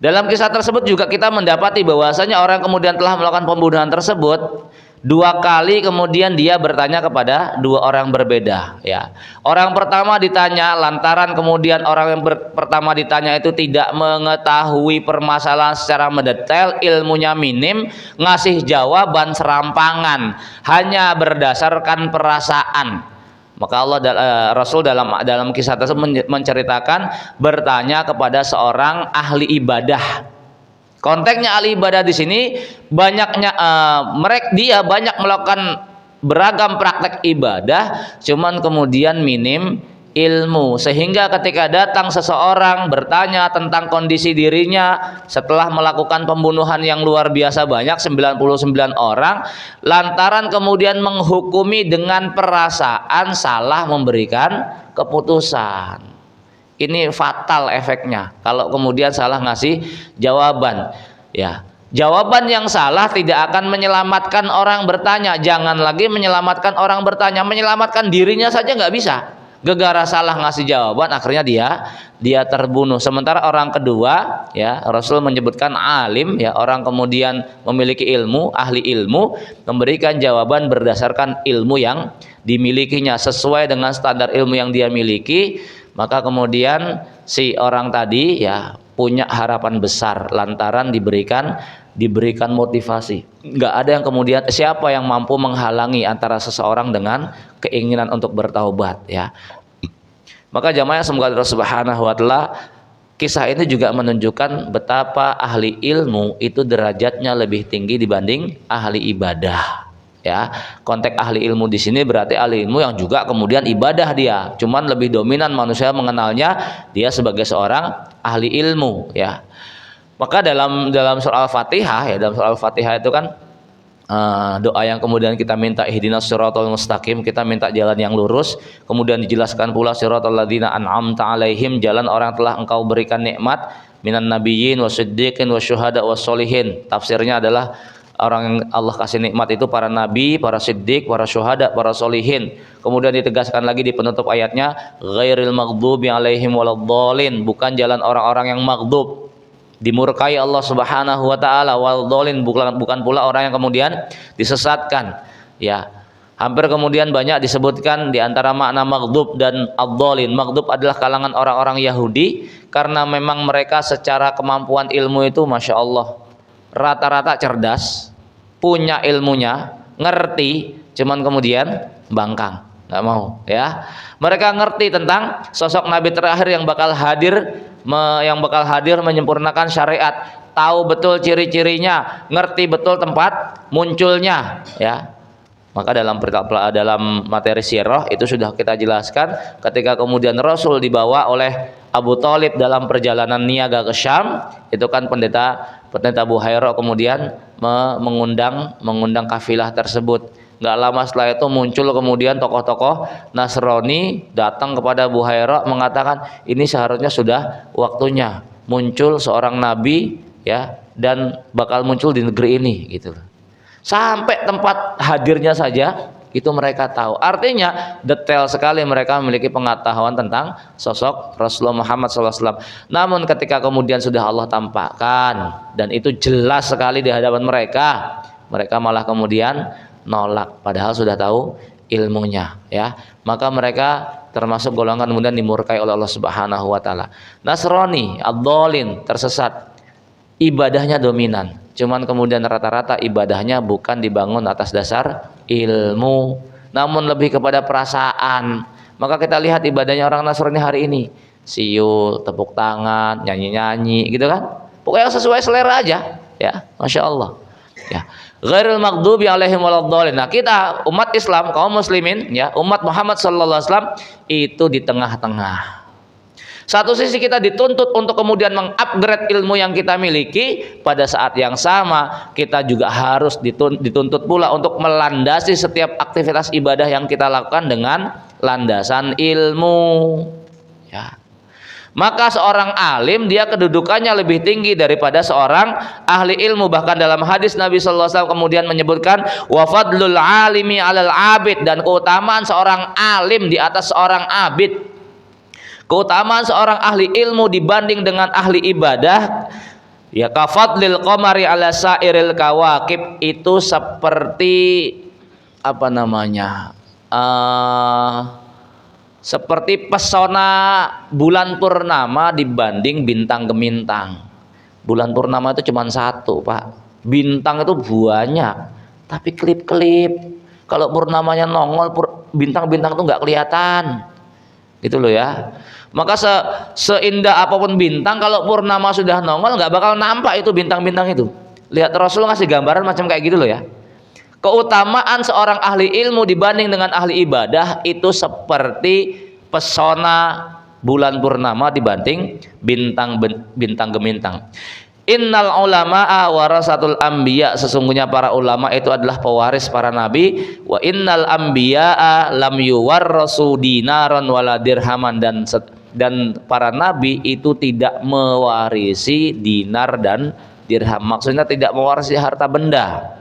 Speaker 1: Dalam kisah tersebut juga kita mendapati bahwasanya orang kemudian telah melakukan pembunuhan tersebut 2 kali, kemudian dia bertanya kepada 2 orang berbeda, ya. Orang pertama ditanya lantaran kemudian orang yang pertama ditanya itu tidak mengetahui permasalahan secara mendetail, ilmunya minim, ngasih jawaban serampangan, hanya berdasarkan perasaan. Maka Rasul dalam kisah tersebut menceritakan bertanya kepada seorang ahli ibadah. Konteksnya ahli ibadah di sini banyaknya dia banyak melakukan beragam praktek ibadah, cuman kemudian minim ilmu, sehingga ketika datang seseorang bertanya tentang kondisi dirinya setelah melakukan pembunuhan yang luar biasa banyak 99 orang, lantaran kemudian menghukumi dengan perasaan, salah memberikan keputusan. Ini fatal efeknya kalau kemudian salah ngasih jawaban, ya. Jawaban yang salah tidak akan menyelamatkan orang bertanya, jangan lagi menyelamatkan orang bertanya, menyelamatkan dirinya saja nggak bisa. Gegara salah ngasih jawaban, akhirnya dia terbunuh. Sementara orang kedua, ya, Rasul menyebutkan alim, ya, orang kemudian memiliki ilmu, ahli ilmu, memberikan jawaban berdasarkan ilmu yang dimilikinya, sesuai dengan standar ilmu yang dia miliki. Maka kemudian si orang tadi, ya, punya harapan besar lantaran diberikan motivasi. Nggak ada yang kemudian, siapa yang mampu menghalangi antara seseorang dengan keinginan untuk bertaubat, ya. Maka jamaah semoga Allah Subhanahu wa taala, kisah ini juga menunjukkan betapa ahli ilmu itu derajatnya lebih tinggi dibanding ahli ibadah. Ya, konteks ahli ilmu di sini berarti ahli ilmu yang juga kemudian ibadah dia, cuman lebih dominan manusia mengenalnya dia sebagai seorang ahli ilmu, ya. Maka dalam surah Al-Fatihah, ya, dalam surah Al-Fatihah itu kan doa yang kemudian kita minta ihdinas siratal mustaqim, kita minta jalan yang lurus. Kemudian dijelaskan pula siratal ladzina an'amta alaihim, jalan orang telah engkau berikan nikmat, minan nabiyyin wasiddiqin wasyuhada wassolihin. Tafsirnya adalah orang yang Allah kasih nikmat itu para nabi, para siddiq, para syuhada, para solihin. Kemudian ditegaskan lagi di penutup ayatnya, ghairil maghdubi alaihim waladdallin, bukan jalan orang-orang yang maghdub, dimurkai Allah Subhanahu wa taala, waladdallin, bukan pula orang yang kemudian disesatkan, ya. Hampir kemudian banyak disebutkan di antara makna maghdub dan ad-dallin. Maghdub adalah kalangan orang-orang Yahudi karena memang mereka secara kemampuan ilmu itu Masya Allah rata-rata cerdas, punya ilmunya, ngerti, cuman kemudian bangkang, nggak mau, ya. Mereka ngerti tentang sosok Nabi terakhir yang bakal hadir menyempurnakan syariat, tahu betul ciri-cirinya, ngerti betul tempat munculnya, ya. Maka dalam materi sirah itu sudah kita jelaskan ketika kemudian Rasul dibawa oleh Abu Thalib dalam perjalanan niaga ke Syam, itu kan pendeta Buhairah kemudian mengundang kafilah tersebut. Nggak lama setelah itu muncul kemudian tokoh-tokoh Nasrani datang kepada Buhairah mengatakan ini seharusnya sudah waktunya muncul seorang nabi, ya, dan bakal muncul di negeri ini, gitu. Sampai tempat hadirnya saja itu mereka tahu. Artinya detail sekali mereka memiliki pengetahuan tentang sosok Rasulullah Muhammad SAW. Namun ketika kemudian sudah Allah tampakkan dan itu jelas sekali di hadapan mereka, mereka malah kemudian nolak padahal sudah tahu ilmunya, ya. Maka mereka termasuk golongan kemudian dimurkai oleh Allah Subhanahu wa taala. Nasrani, ad-dhalin, tersesat, ibadahnya dominan, cuman kemudian rata-rata ibadahnya bukan dibangun atas dasar ilmu, namun lebih kepada perasaan. Maka kita lihat ibadahnya orang Nasrani hari ini, siul, tepuk tangan, nyanyi-nyanyi, gitu kan, pokoknya sesuai selera aja, ya, Masya Allah. Ya. Ghairil maghdubi alaihim waladdallin. Nah, kita umat Islam, kaum muslimin ya, umat Muhammad sallallahu alaihi wasallam itu di tengah-tengah. Satu sisi kita dituntut untuk kemudian mengupgrade ilmu yang kita miliki, pada saat yang sama kita juga harus dituntut pula untuk melandasi setiap aktivitas ibadah yang kita lakukan dengan landasan ilmu. Ya. Maka seorang alim dia kedudukannya lebih tinggi daripada seorang ahli ilmu. Bahkan dalam hadis Nabi sallallahu alaihi wasallam kemudian menyebutkan wa fadlul alimi 'alal 'abid, dan keutamaan seorang alim di atas seorang abid. Keutamaan seorang ahli ilmu dibanding dengan ahli ibadah ya kafadlil qamari 'ala sairil kawakib, itu seperti apa namanya? Seperti pesona bulan purnama dibanding bintang gemintang. Bulan purnama itu cuma satu, Pak. Bintang itu banyak, tapi kelip-kelip. Kalau purnamanya nongol, bintang-bintang itu nggak kelihatan, gitu loh ya. Maka seindah apapun bintang, kalau purnama sudah nongol nggak bakal nampak itu bintang-bintang itu. Lihat Rasul ngasih gambaran macam kayak gitu loh ya. Keutamaan seorang ahli ilmu dibanding dengan ahli ibadah itu seperti pesona bulan purnama dibanding bintang gemintang. Innal ulama'a warasatul anbiya, sesungguhnya para ulama itu adalah pewaris para nabi. Wa innal anbiya'a lam yuwarrasu dinaran wala dirhaman, dan para nabi itu tidak mewarisi dinar dan dirham. Maksudnya tidak mewarisi harta benda.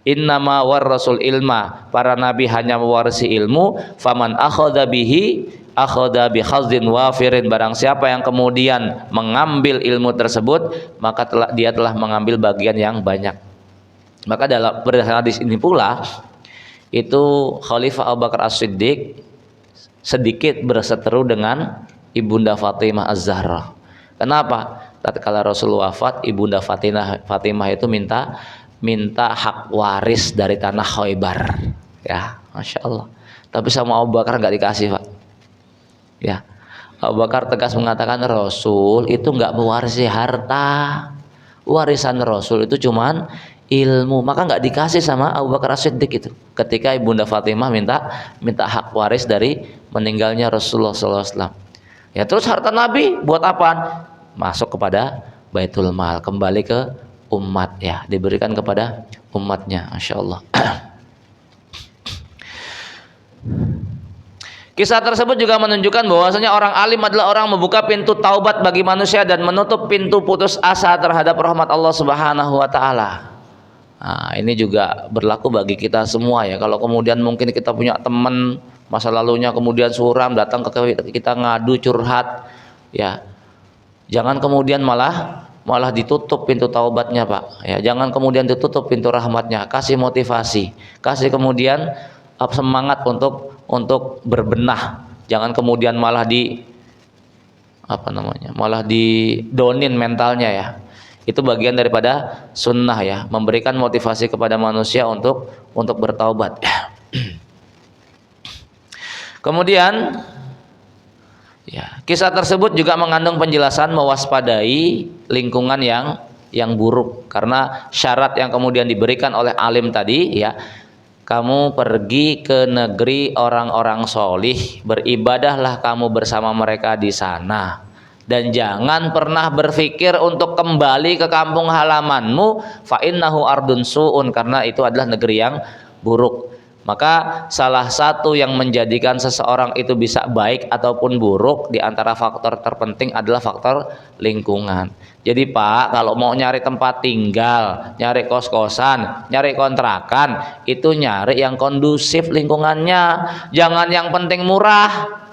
Speaker 1: Innama warrasul ilma, para nabi hanya mewarisi ilmu. Faman akhadha bihi akhadha bi khazin wafirin, barang siapa yang kemudian mengambil ilmu tersebut maka dia telah mengambil bagian yang banyak. Maka dalam berdasarkan hadis ini pula itu Khalifah Abu Bakar As-Siddiq sedikit berseteru dengan Ibunda Fatimah Az-Zahra. Kenapa? Tatkala Rasul wafat, Ibunda Fatimah itu minta hak waris dari tanah Khaybar, ya, masya Allah. Tapi sama Abu Bakar nggak dikasih, Pak. Ya, Abu Bakar tegas mengatakan Rasul itu nggak mewarisi harta, warisan Rasul itu cuman ilmu. Maka nggak dikasih sama Abu Bakar As-Siddiq itu. Ketika Ibunda Fatimah minta hak waris dari meninggalnya Rasulullah SAW. Ya, terus harta Nabi buat apaan? Masuk kepada Baitul Mal, kembali ke umat, ya, diberikan kepada umatnya, masya Allah. Kisah tersebut juga menunjukkan bahwasanya orang alim adalah orang membuka pintu taubat bagi manusia dan menutup pintu putus asa terhadap rahmat Allah Subhanahu wa taala. Nah, ini juga berlaku bagi kita semua ya. Kalau kemudian mungkin kita punya teman masa lalunya kemudian suram, datang ke kita ngadu curhat, ya, jangan kemudian malah ditutup pintu taubatnya, Pak. Ya, jangan kemudian ditutup pintu rahmatnya. Kasih motivasi, kasih kemudian semangat untuk berbenah. Jangan kemudian malah didonin mentalnya, ya. Itu bagian daripada sunnah, ya, memberikan motivasi kepada manusia untuk bertaubat. Kemudian ya, kisah tersebut juga mengandung penjelasan mewaspadai lingkungan yang buruk, karena syarat yang kemudian diberikan oleh alim tadi, ya, kamu pergi ke negeri orang-orang solih, beribadahlah kamu bersama mereka di sana, dan jangan pernah berpikir untuk kembali ke kampung halamanmu, fa innahu ardun su'un, karena itu adalah negeri yang buruk. Maka salah satu yang menjadikan seseorang itu bisa baik ataupun buruk di antara faktor terpenting adalah faktor lingkungan. Jadi Pak, kalau mau nyari tempat tinggal, nyari kos-kosan, nyari kontrakan, itu nyari yang kondusif lingkungannya. Jangan yang penting murah.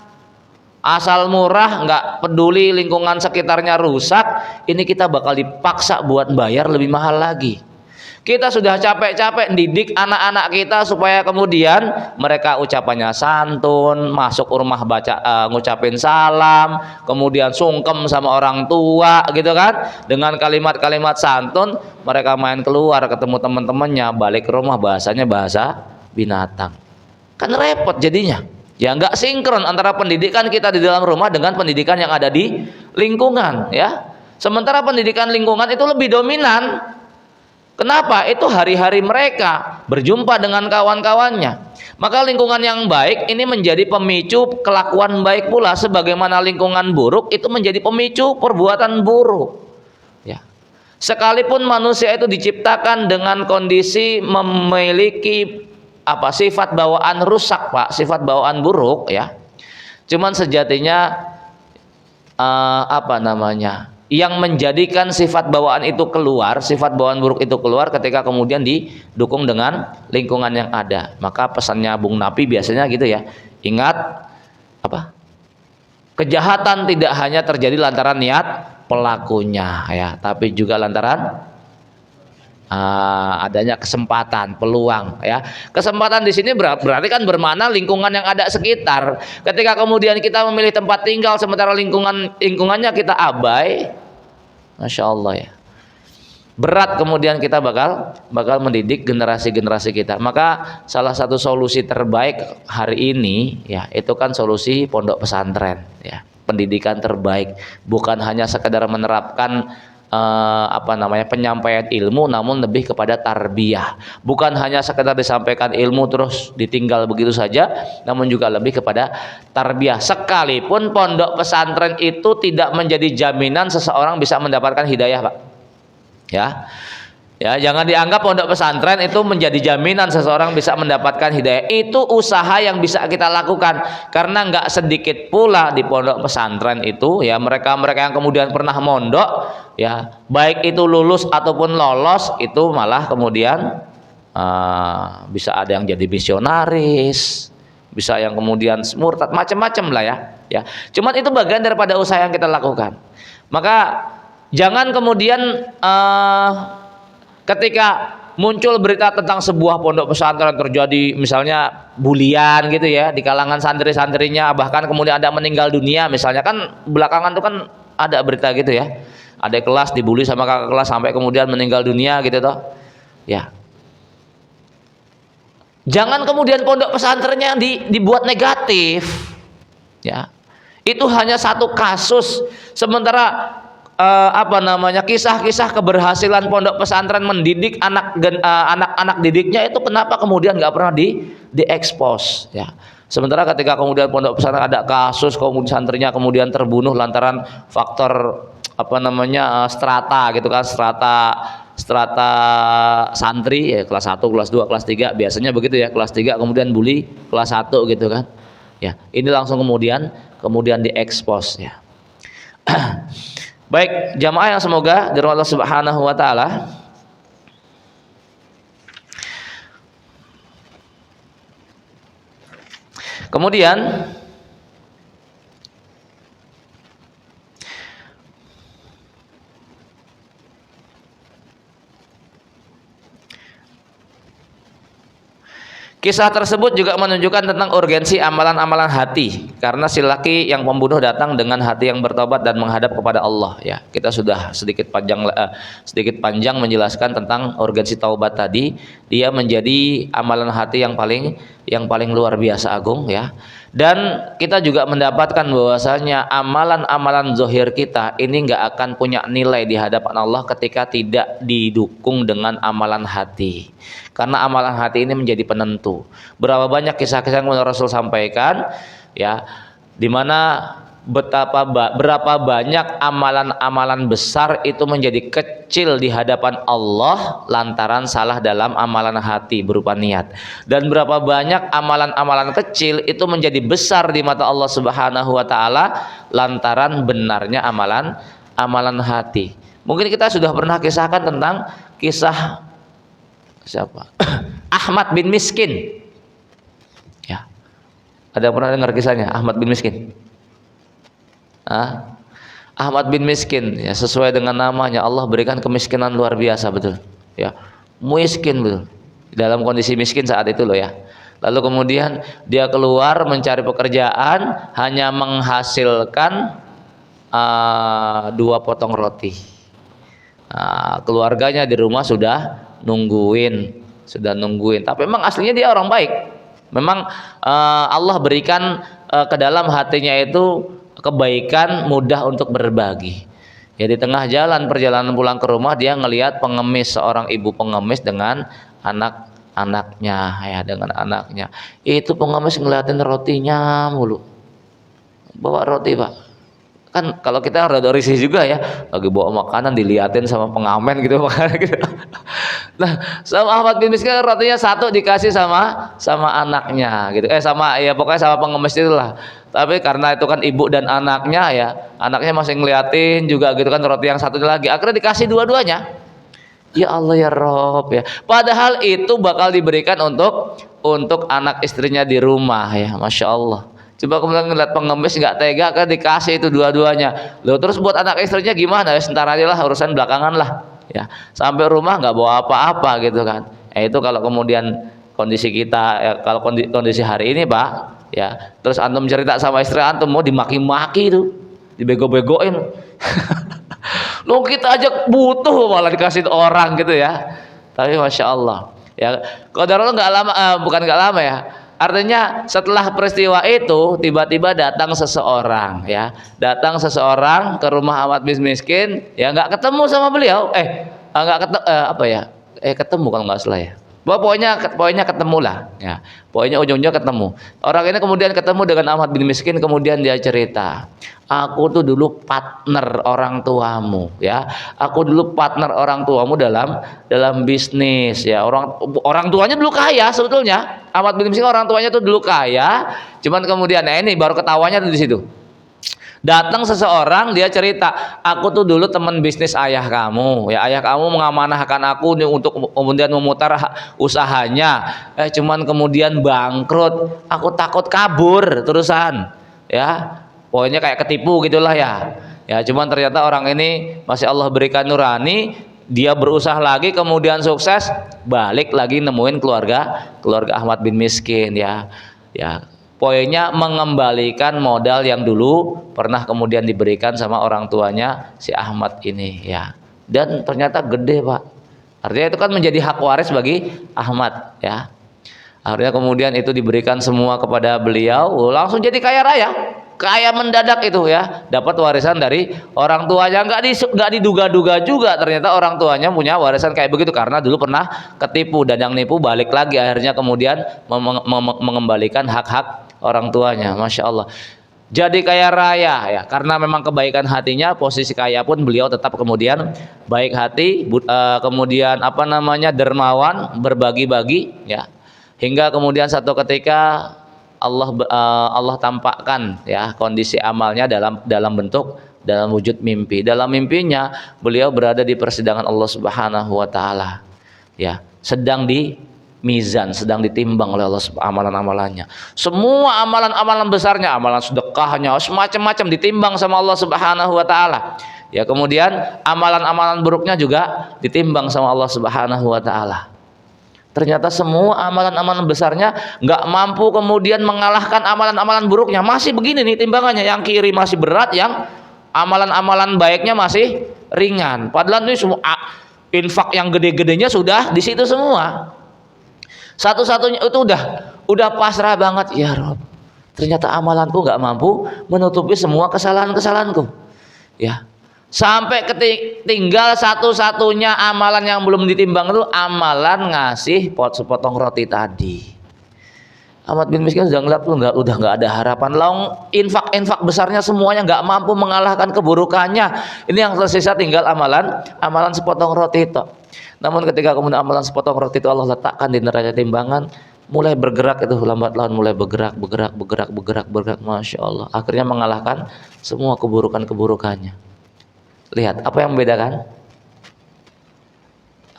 Speaker 1: Asal murah, nggak peduli lingkungan sekitarnya rusak, ini kita bakal dipaksa buat bayar lebih mahal lagi. Kita sudah capek-capek didik anak-anak kita supaya kemudian mereka ucapannya santun, masuk rumah ngucapin salam, kemudian sungkem sama orang tua, gitu kan. Dengan kalimat-kalimat santun, mereka main keluar ketemu teman-temannya, balik ke rumah bahasanya bahasa binatang. Kan repot jadinya. Ya, nggak sinkron antara pendidikan kita di dalam rumah dengan pendidikan yang ada di lingkungan, ya. Sementara pendidikan lingkungan itu lebih dominan. Kenapa? Itu hari-hari mereka berjumpa dengan kawan-kawannya. Maka lingkungan yang baik ini menjadi pemicu kelakuan baik pula, sebagaimana lingkungan buruk itu menjadi pemicu perbuatan buruk. Ya. Sekalipun manusia itu diciptakan dengan kondisi memiliki sifat bawaan rusak, Pak, sifat bawaan buruk, ya. Cuman sejatinya yang menjadikan sifat bawaan itu keluar, sifat bawaan buruk itu keluar ketika kemudian didukung dengan lingkungan yang ada. Maka pesannya Bung Napi biasanya gitu ya. Ingat kejahatan tidak hanya terjadi lantaran niat pelakunya ya, tapi juga lantaran adanya kesempatan, peluang ya. Kesempatan di sini berarti kan bermakna lingkungan yang ada sekitar. Ketika kemudian kita memilih tempat tinggal sementara lingkungannya kita abai, Masya Allah ya. Berat kemudian kita bakal mendidik generasi-generasi kita. Maka salah satu solusi terbaik hari ini ya, itu kan solusi pondok pesantren ya. Pendidikan terbaik bukan hanya sekedar menerapkan penyampaian ilmu, namun lebih kepada tarbiyah. Bukan hanya sekedar disampaikan ilmu terus ditinggal begitu saja, namun juga lebih kepada tarbiyah. Sekalipun pondok pesantren itu tidak menjadi jaminan seseorang bisa mendapatkan hidayah, Pak. Ya, jangan dianggap pondok pesantren itu menjadi jaminan seseorang bisa mendapatkan hidayah. Itu usaha yang bisa kita lakukan, karena nggak sedikit pula di pondok pesantren itu ya mereka-mereka yang kemudian pernah mondok ya, baik itu lulus ataupun lolos, itu malah kemudian bisa ada yang jadi misionaris, bisa yang kemudian murtad, macam-macam lah ya. Cuman itu bagian daripada usaha yang kita lakukan. Maka jangan kemudian ketika muncul berita tentang sebuah pondok pesantren terjadi misalnya bulian gitu ya di kalangan santri-santrinya, bahkan kemudian ada meninggal dunia misalnya, kan belakangan itu kan ada berita gitu ya, ada kelas dibully sama kakak kelas sampai kemudian meninggal dunia gitu toh ya. Jangan kemudian pondok pesantrennya dibuat negatif ya. Itu hanya satu kasus, sementara kisah-kisah keberhasilan pondok pesantren mendidik anak-anak didiknya itu kenapa kemudian nggak pernah diekspos ya. Sementara ketika kemudian pondok pesantren ada kasus kemudian santrinya kemudian terbunuh lantaran faktor strata gitu kan, strata santri ya, kelas 1, kelas 2, kelas 3 biasanya begitu ya, kelas 3 kemudian bully kelas 1 gitu kan ya, ini langsung kemudian diekspos ya. Baik, jamaah yang semoga dari Allah Subhanahu wa taala, kemudian kisah tersebut juga menunjukkan tentang urgensi amalan-amalan hati, karena si laki yang pembunuh datang dengan hati yang bertobat dan menghadap kepada Allah ya. Kita sudah sedikit panjang menjelaskan tentang urgensi taubat tadi. Dia menjadi amalan hati yang paling luar biasa agung ya. Dan kita juga mendapatkan bahwasanya amalan-amalan zahir kita ini nggak akan punya nilai di hadapan Allah ketika tidak didukung dengan amalan hati. Karena amalan hati ini menjadi penentu. Berapa banyak kisah-kisah yang Rasul sampaikan ya, di mana berapa banyak amalan-amalan besar itu menjadi kecil di hadapan Allah lantaran salah dalam amalan hati berupa niat, dan berapa banyak amalan-amalan kecil itu menjadi besar di mata Allah Subhanahu wa taala lantaran benarnya amalan hati. Mungkin kita sudah pernah kisahkan tentang kisah siapa? Ahmad bin Miskin ya. Ada yang pernah dengar kisahnya Ahmad bin Miskin? Ahmad bin Miskin ya, sesuai dengan namanya, Allah berikan kemiskinan luar biasa, betul ya, miskin betul, dalam kondisi miskin saat itu loh ya. Lalu kemudian dia keluar mencari pekerjaan, hanya menghasilkan 2 potong roti. Keluarganya di rumah sudah nungguin, tapi memang aslinya dia orang baik. Memang Allah berikan ke dalam hatinya itu kebaikan, mudah untuk berbagi Ya di tengah jalan perjalanan pulang ke rumah dia ngelihat pengemis, seorang ibu pengemis dengan anak-anaknya, ya dengan anaknya. Itu pengemis ngeliatin rotinya mulu. Bawa roti, Pak. Kan kalau kita rada risih juga ya, lagi bawa makanan diliatin sama pengamen gitu, gitu. Nah, sama Ahmad bin Miskin rotinya satu dikasih sama anaknya gitu. Sama ya pokoknya sama pengemis itulah. Tapi karena itu kan ibu dan anaknya ya, anaknya masih ngeliatin juga gitu kan roti yang satunya lagi. Akhirnya dikasih dua-duanya. Ya Allah ya Rob ya. Padahal itu bakal diberikan untuk anak istrinya di rumah ya, Masya Allah. Coba kemudian ngeliat pengemis nggak tega kan dikasih itu dua-duanya. Loh terus buat anak istrinya gimana? Ya sebentar aja lah urusan belakangan lah. Ya sampai rumah nggak bawa apa-apa gitu kan. Itu kalau kemudian kondisi kita ya, kalau kondisi hari ini Pak ya. Terus antum cerita sama istri antum mau dimaki-maki itu, dibego-begoin. Loh kita aja butuh malah dikasih orang gitu ya. Tapi Masya Allah ya. Qadarullah nggak lama, bukan nggak lama ya. Artinya setelah peristiwa itu tiba-tiba datang seseorang ya, datang seseorang ke rumah Ahmad bin Miskin ya, nggak ketemu sama beliau, nggak ketemu apa ya, ketemu kalau nggak salah ya. Pokoknya ketemu lah ya, pokoknya ujungnya ketemu. Orang ini kemudian ketemu dengan Ahmad bin Miskin, kemudian dia cerita, aku tuh dulu partner orang tuamu ya, aku dulu partner orang tuamu dalam bisnis ya. Orang tuanya dulu kaya sebetulnya. Ahmad bin Miskin orang tuanya tuh dulu kaya, cuman kemudian ini baru ketawanya tuh di situ. Datang seseorang dia cerita, aku tuh dulu teman bisnis ayah kamu ya, ayah kamu mengamanahkan aku nih untuk kemudian memutar usahanya, cuman kemudian bangkrut, aku takut kabur terusan ya, pokoknya kayak ketipu gitulah ya. Ya cuman ternyata orang ini masih Allah berikan nurani, dia berusaha lagi kemudian sukses, balik lagi nemuin keluarga Ahmad bin Miskin ya. Poinnya mengembalikan modal yang dulu pernah kemudian diberikan sama orang tuanya si Ahmad ini ya. Dan ternyata gede Pak. Artinya itu kan menjadi hak waris bagi Ahmad ya. Akhirnya kemudian itu diberikan semua kepada beliau, langsung jadi kaya raya. Kaya mendadak itu ya, dapat warisan dari orang tuanya, nggak diduga-duga juga ternyata orang tuanya punya warisan kayak begitu karena dulu pernah ketipu dan yang nipu balik lagi akhirnya kemudian mengembalikan hak-hak orang tuanya. Masya Allah, jadi kaya raya ya karena memang kebaikan hatinya. Posisi kaya pun beliau tetap kemudian baik hati, kemudian dermawan, berbagi-bagi ya, hingga kemudian satu ketika Allah tampakkan ya kondisi amalnya dalam wujud mimpi. Dalam mimpinya beliau berada di persidangan Allah Subhanahu wa taala ya, sedang di mizan, sedang ditimbang oleh Allah amalan-amalannya. Semua amalan-amalan besarnya, amalan sedekahnya, semacam-macam ditimbang sama Allah Subhanahu wa taala. Ya, kemudian amalan-amalan buruknya juga ditimbang sama Allah Subhanahu wa taala. Ternyata semua amalan-amalan besarnya nggak mampu kemudian mengalahkan amalan-amalan buruknya. Masih begini nih timbangannya, yang kiri masih berat, yang amalan-amalan baiknya masih ringan. Padahal ini semua infak yang gede-gedenya sudah di situ semua. Satu-satunya itu udah pasrah banget ya Rob. Ternyata amalanku nggak mampu menutupi semua kesalahan-kesalahanku. Ya. Sampai tinggal satu-satunya amalan yang belum ditimbang itu amalan ngasih sepotong roti tadi. Ahmad bin Miskin sudah ngeliat tuh udah nggak ada harapan. Infak besarnya semuanya nggak mampu mengalahkan keburukannya. Ini yang tersisa tinggal amalan sepotong roti itu. Namun ketika kemudian amalan sepotong roti itu Allah letakkan di neraca timbangan, mulai bergerak itu lambat laun, mulai bergerak, Masya Allah. Akhirnya mengalahkan semua keburukannya. Lihat, apa yang membedakan?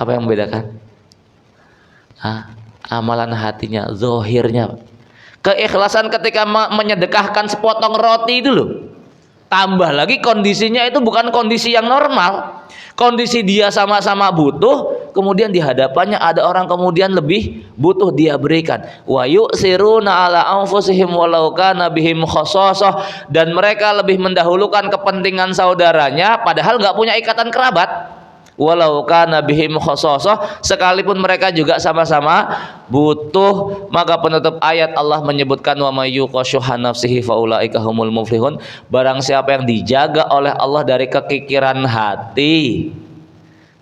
Speaker 1: Apa yang membedakan? Amalan hatinya, zohirnya. Keikhlasan ketika menyedekahkan sepotong roti itu loh. Tambah lagi kondisinya itu bukan kondisi yang normal. Kondisi dia sama-sama butuh, kemudian di hadapannya ada orang kemudian lebih butuh, dia berikan. Wa yu'siruna ala anfusihim walau kana bihim khassasah, dan mereka lebih mendahulukan kepentingan saudaranya padahal nggak punya ikatan kerabat. walau kana bihim khasasah, sekalipun mereka juga sama-sama butuh. Maka penutup ayat Allah menyebutkan wa may yuqashuha nafsihi faulaika humul muflihun, barang siapa yang dijaga oleh Allah dari kekikiran hati,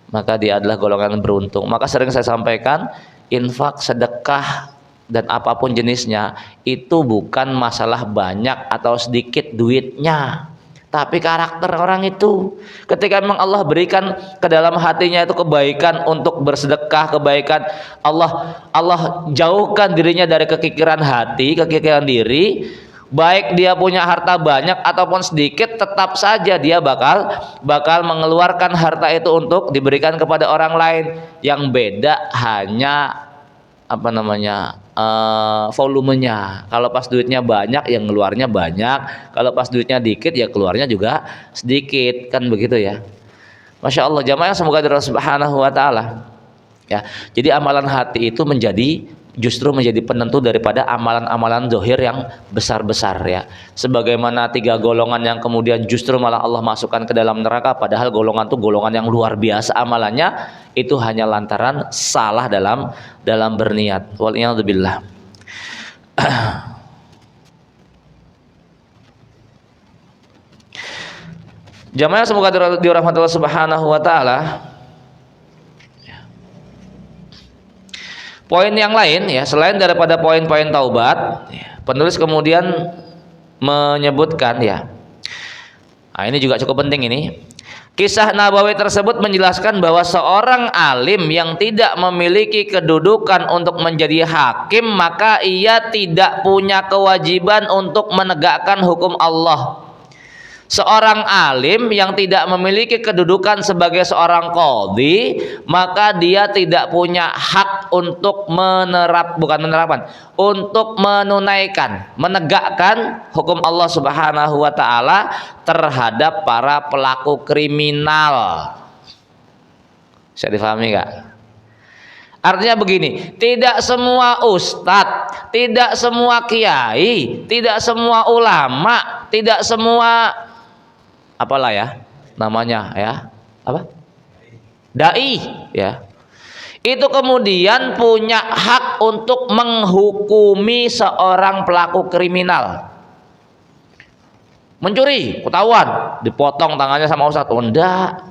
Speaker 1: maka dia adalah golongan beruntung. Maka sering saya sampaikan, infak, sedekah dan apapun jenisnya itu bukan masalah banyak atau sedikit duitnya, tapi karakter orang itu. Ketika memang Allah berikan ke dalam hatinya itu kebaikan untuk bersedekah, kebaikan, Allah jauhkan dirinya dari kekikiran hati, kekikiran diri, baik dia punya harta banyak ataupun sedikit, tetap saja dia bakal mengeluarkan harta itu untuk diberikan kepada orang lain. Yang beda hanya volumenya. Kalau pas duitnya banyak, yang keluarnya banyak. Kalau pas duitnya dikit, ya keluarnya juga sedikit, kan begitu ya. Masya Allah, jamaah semoga dari Allah Subhanahu Wa Taala. Ya, jadi amalan hati itu justru menjadi penentu daripada amalan-amalan zahir yang besar-besar ya. Sebagaimana 3 golongan yang kemudian justru malah Allah masukkan ke dalam neraka, padahal golongan itu golongan yang luar biasa amalannya, itu hanya lantaran salah dalam berniat. Waliyadzubillah. Jamaah semoga dirahmati Allah Subhanahu Wa Taala. Poin yang lain ya, selain daripada poin-poin taubat, penulis kemudian menyebutkan ya. Nah, ini juga cukup penting ini. Kisah Nabawi tersebut menjelaskan bahwa seorang alim yang tidak memiliki kedudukan untuk menjadi hakim, maka ia tidak punya kewajiban untuk menegakkan hukum Allah. Seorang alim yang tidak memiliki kedudukan sebagai seorang qadhi, maka dia tidak punya hak untuk untuk menegakkan hukum Allah Subhanahu wa taala terhadap para pelaku kriminal. Bisa difahami enggak? Artinya begini, tidak semua ustadz, tidak semua kiai, tidak semua ulama, tidak semua apalah ya namanya ya, apa? Dai ya. Itu kemudian punya hak untuk menghukumi seorang pelaku kriminal. Mencuri, ketahuan, dipotong tangannya sama ustadz. Oh, enggak.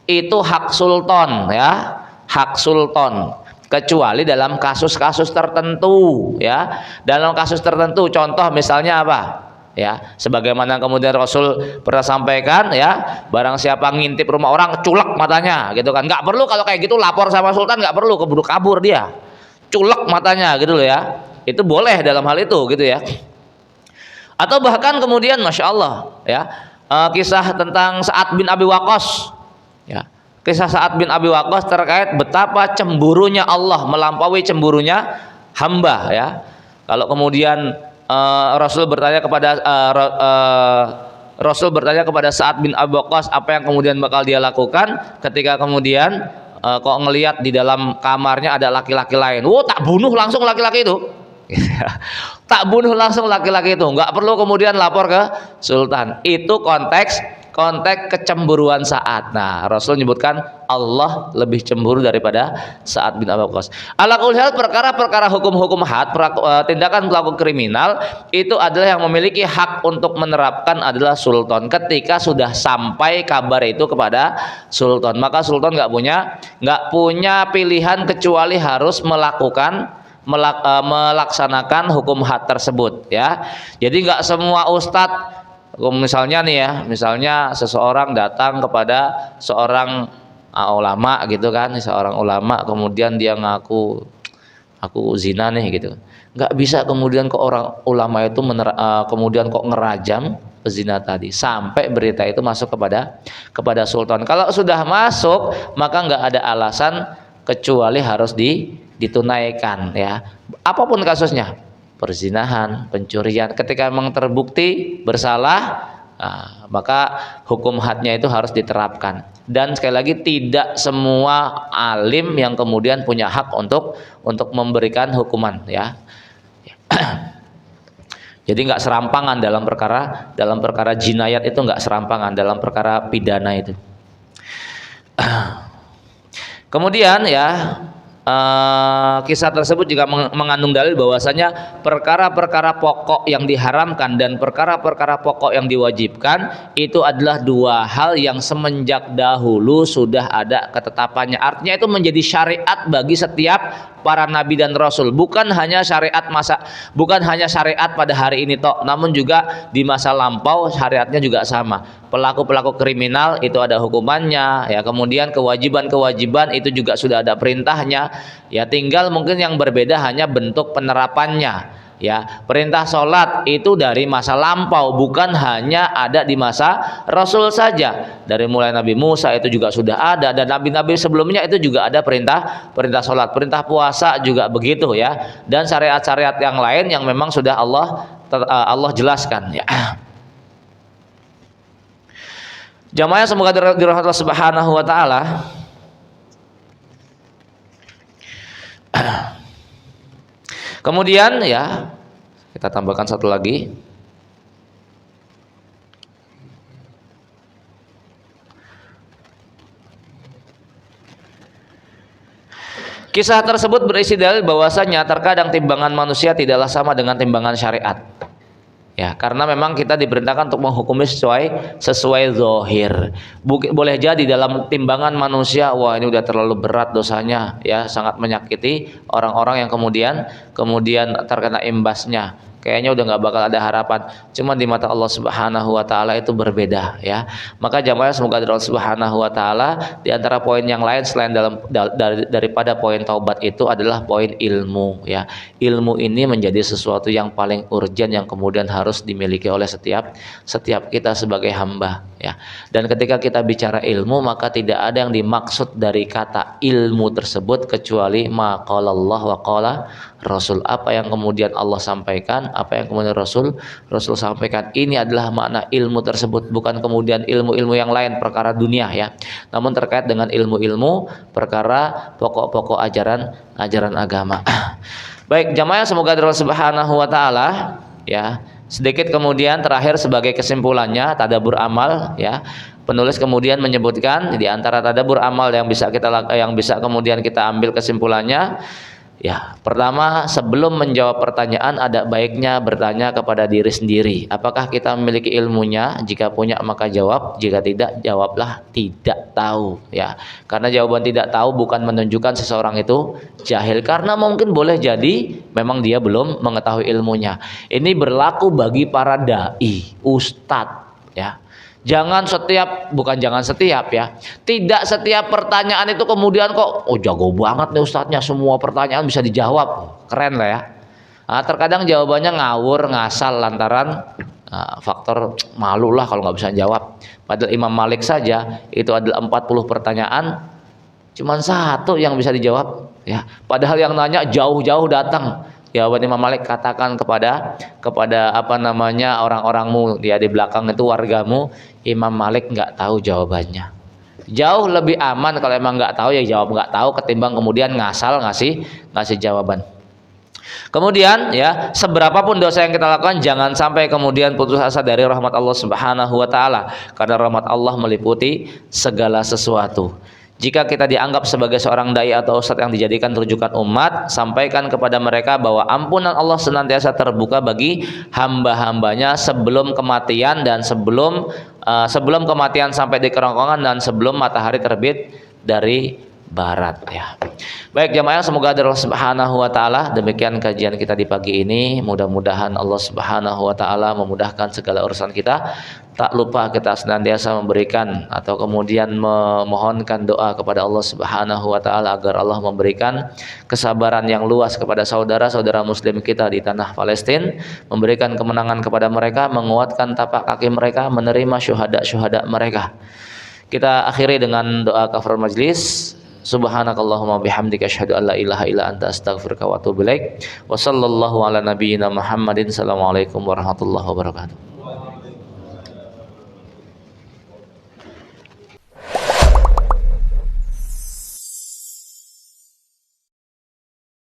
Speaker 1: Itu hak sultan ya, hak sultan. Kecuali dalam kasus-kasus tertentu ya. Dalam kasus tertentu, contoh misalnya apa? Ya, sebagaimana kemudian Rasul pernah sampaikan ya, barang siapa ngintip rumah orang, culek matanya gitu kan. Nggak perlu kalau kayak gitu lapor sama sultan, nggak perlu, keburu kabur dia, culek matanya gitu loh ya. Itu boleh dalam hal itu gitu ya. Atau bahkan kemudian Masya Allah ya, kisah tentang Sa'ad bin Abi Waqqas ya. Kisah Sa'ad bin Abi Waqqas terkait betapa cemburunya Allah melampaui cemburunya hamba ya. Kalau kemudian Rasul bertanya kepada Sa'ad bin Abi Waqqas apa yang kemudian bakal dia lakukan ketika kemudian kok ngelihat di dalam kamarnya ada laki-laki lain. Tak bunuh langsung laki-laki itu. Tak bunuh langsung laki-laki itu, nggak perlu kemudian lapor ke sultan. Itu konteks kecemburuan Sa'ad. Nah, Rasul menyebutkan Allah lebih cemburu daripada Sa'ad bin Abi Waqqas. Ala kulli hal, perkara-perkara hukum-hukum had, tindakan pelaku kriminal itu adalah yang memiliki hak untuk menerapkan adalah sultan. Ketika sudah sampai kabar itu kepada sultan, maka sultan nggak punya pilihan kecuali harus melaksanakan hukum had tersebut ya. Jadi nggak semua ustadz, misalnya nih ya, misalnya seseorang datang kepada seorang ulama gitu kan, seorang ulama kemudian dia ngaku aku zina nih gitu, nggak bisa kemudian ke orang ulama itu kemudian kok ngerajam pezina tadi sampai berita itu masuk kepada sultan. Kalau sudah masuk maka nggak ada alasan kecuali harus ditunaikan ya, apapun kasusnya, perzinahan, pencurian. Ketika memang terbukti bersalah, maka hukum hadnya itu harus diterapkan. Dan sekali lagi, tidak semua alim yang kemudian punya hak untuk memberikan hukuman ya. Jadi nggak serampangan dalam perkara jinayat itu, nggak serampangan dalam perkara pidana itu. Kemudian ya, kisah tersebut juga mengandung dalil bahwasanya perkara-perkara pokok yang diharamkan dan perkara-perkara pokok yang diwajibkan itu adalah dua hal yang semenjak dahulu sudah ada ketetapannya. Artinya itu menjadi syariat bagi setiap para nabi dan rasul, bukan hanya syariat pada hari ini toh, namun juga di masa lampau syariatnya juga sama. Pelaku-pelaku kriminal itu ada hukumannya ya, kemudian kewajiban-kewajiban itu juga sudah ada perintahnya ya, tinggal mungkin yang berbeda hanya bentuk penerapannya ya. Perintah sholat itu dari masa lampau, bukan hanya ada di masa Rasul saja. Dari mulai Nabi Musa itu juga sudah ada, dan nabi-nabi sebelumnya itu juga ada perintah sholat. Perintah puasa juga begitu ya, dan syariat-syariat yang lain yang memang sudah Allah jelaskan ya. Jamaah semoga dirahmati Allah Subhanahu wa taala. Kemudian ya, kita tambahkan satu lagi. Kisah tersebut berisi dalil bahwasanya terkadang timbangan manusia tidaklah sama dengan timbangan syariat. Ya, karena memang kita diperintahkan untuk menghukumi sesuai zahir. Boleh jadi dalam timbangan manusia, wah ini udah terlalu berat dosanya, ya sangat menyakiti orang-orang yang kemudian terkena imbasnya. Kayaknya udah nggak bakal ada harapan. Cuma di mata Allah Subhanahu wa taala itu berbeda ya. Maka jamaah semoga Allah Subhanahu wa taala di antara poin yang lain selain daripada poin taubat itu adalah poin ilmu ya. Ilmu ini menjadi sesuatu yang paling urgent yang kemudian harus dimiliki oleh setiap kita sebagai hamba ya. Dan ketika kita bicara ilmu, maka tidak ada yang dimaksud dari kata ilmu tersebut kecuali ma qala Allah wa qala Rasul. Apa yang kemudian Allah sampaikan, apa yang kemudian Rasul sampaikan, ini adalah makna ilmu tersebut, bukan kemudian ilmu-ilmu yang lain perkara dunia ya, namun terkait dengan ilmu-ilmu perkara pokok-pokok ajaran agama. Baik jamaah semoga Allah Subhanahu wa taala ya. Sedikit kemudian terakhir sebagai kesimpulannya tadabbur amal ya. Penulis kemudian menyebutkan di antara tadabbur amal yang bisa kemudian kita ambil kesimpulannya. Ya, pertama sebelum menjawab pertanyaan ada baiknya bertanya kepada diri sendiri. Apakah kita memiliki ilmunya? Jika punya maka jawab, jika tidak jawablah tidak tahu ya. Karena jawaban tidak tahu bukan menunjukkan seseorang itu jahil, karena mungkin boleh jadi memang dia belum mengetahui ilmunya. Ini berlaku bagi para dai, ustadz ya. Jangan setiap ya, tidak setiap pertanyaan itu kemudian kok jago banget nih ustadznya, semua pertanyaan bisa dijawab, keren lah ya. Nah, terkadang jawabannya ngawur ngasal lantaran faktor malu lah kalau nggak bisa jawab. Padahal Imam Malik saja itu adalah 40 pertanyaan cuman satu yang bisa dijawab ya, padahal yang nanya jauh-jauh datang. Jawaban Imam Malik, katakan kepada orang-orangmu dia di belakang itu wargamu, Imam Malik nggak tahu jawabannya. Jauh lebih aman kalau emang nggak tahu ya jawab nggak tahu, ketimbang kemudian ngasal ngasih jawaban. Kemudian ya, seberapapun dosa yang kita lakukan jangan sampai kemudian putus asa dari rahmat Allah Subhanahu wa taala, karena rahmat Allah meliputi segala sesuatu. Jika kita dianggap sebagai seorang dai atau ustadz yang dijadikan rujukan umat, sampaikan kepada mereka bahwa ampunan Allah senantiasa terbuka bagi hamba-hambanya sebelum kematian dan sebelum kematian sampai di kerongkongan dan sebelum matahari terbit dari barat ya. Baik jamaah, semoga Allah Subhanahu wa taala demikian kajian kita di pagi ini. Mudah-mudahan Allah Subhanahu wa taala memudahkan segala urusan kita. Tak lupa kita senantiasa memberikan atau kemudian memohonkan doa kepada Allah Subhanahu wa taala agar Allah memberikan kesabaran yang luas kepada saudara-saudara muslim kita di tanah Palestina, memberikan kemenangan kepada mereka, menguatkan tapak kaki mereka, menerima syuhada mereka. Kita akhiri dengan doa kafaratul majlis. Subhanakallahumma bihamdika asyhadu an la ilaha illa anta astaghfiruka wa atubu ilaik. Wa sallallahu ala nabiyyina Muhammadin. Assalamualaikum warahmatullahi wabarakatuh.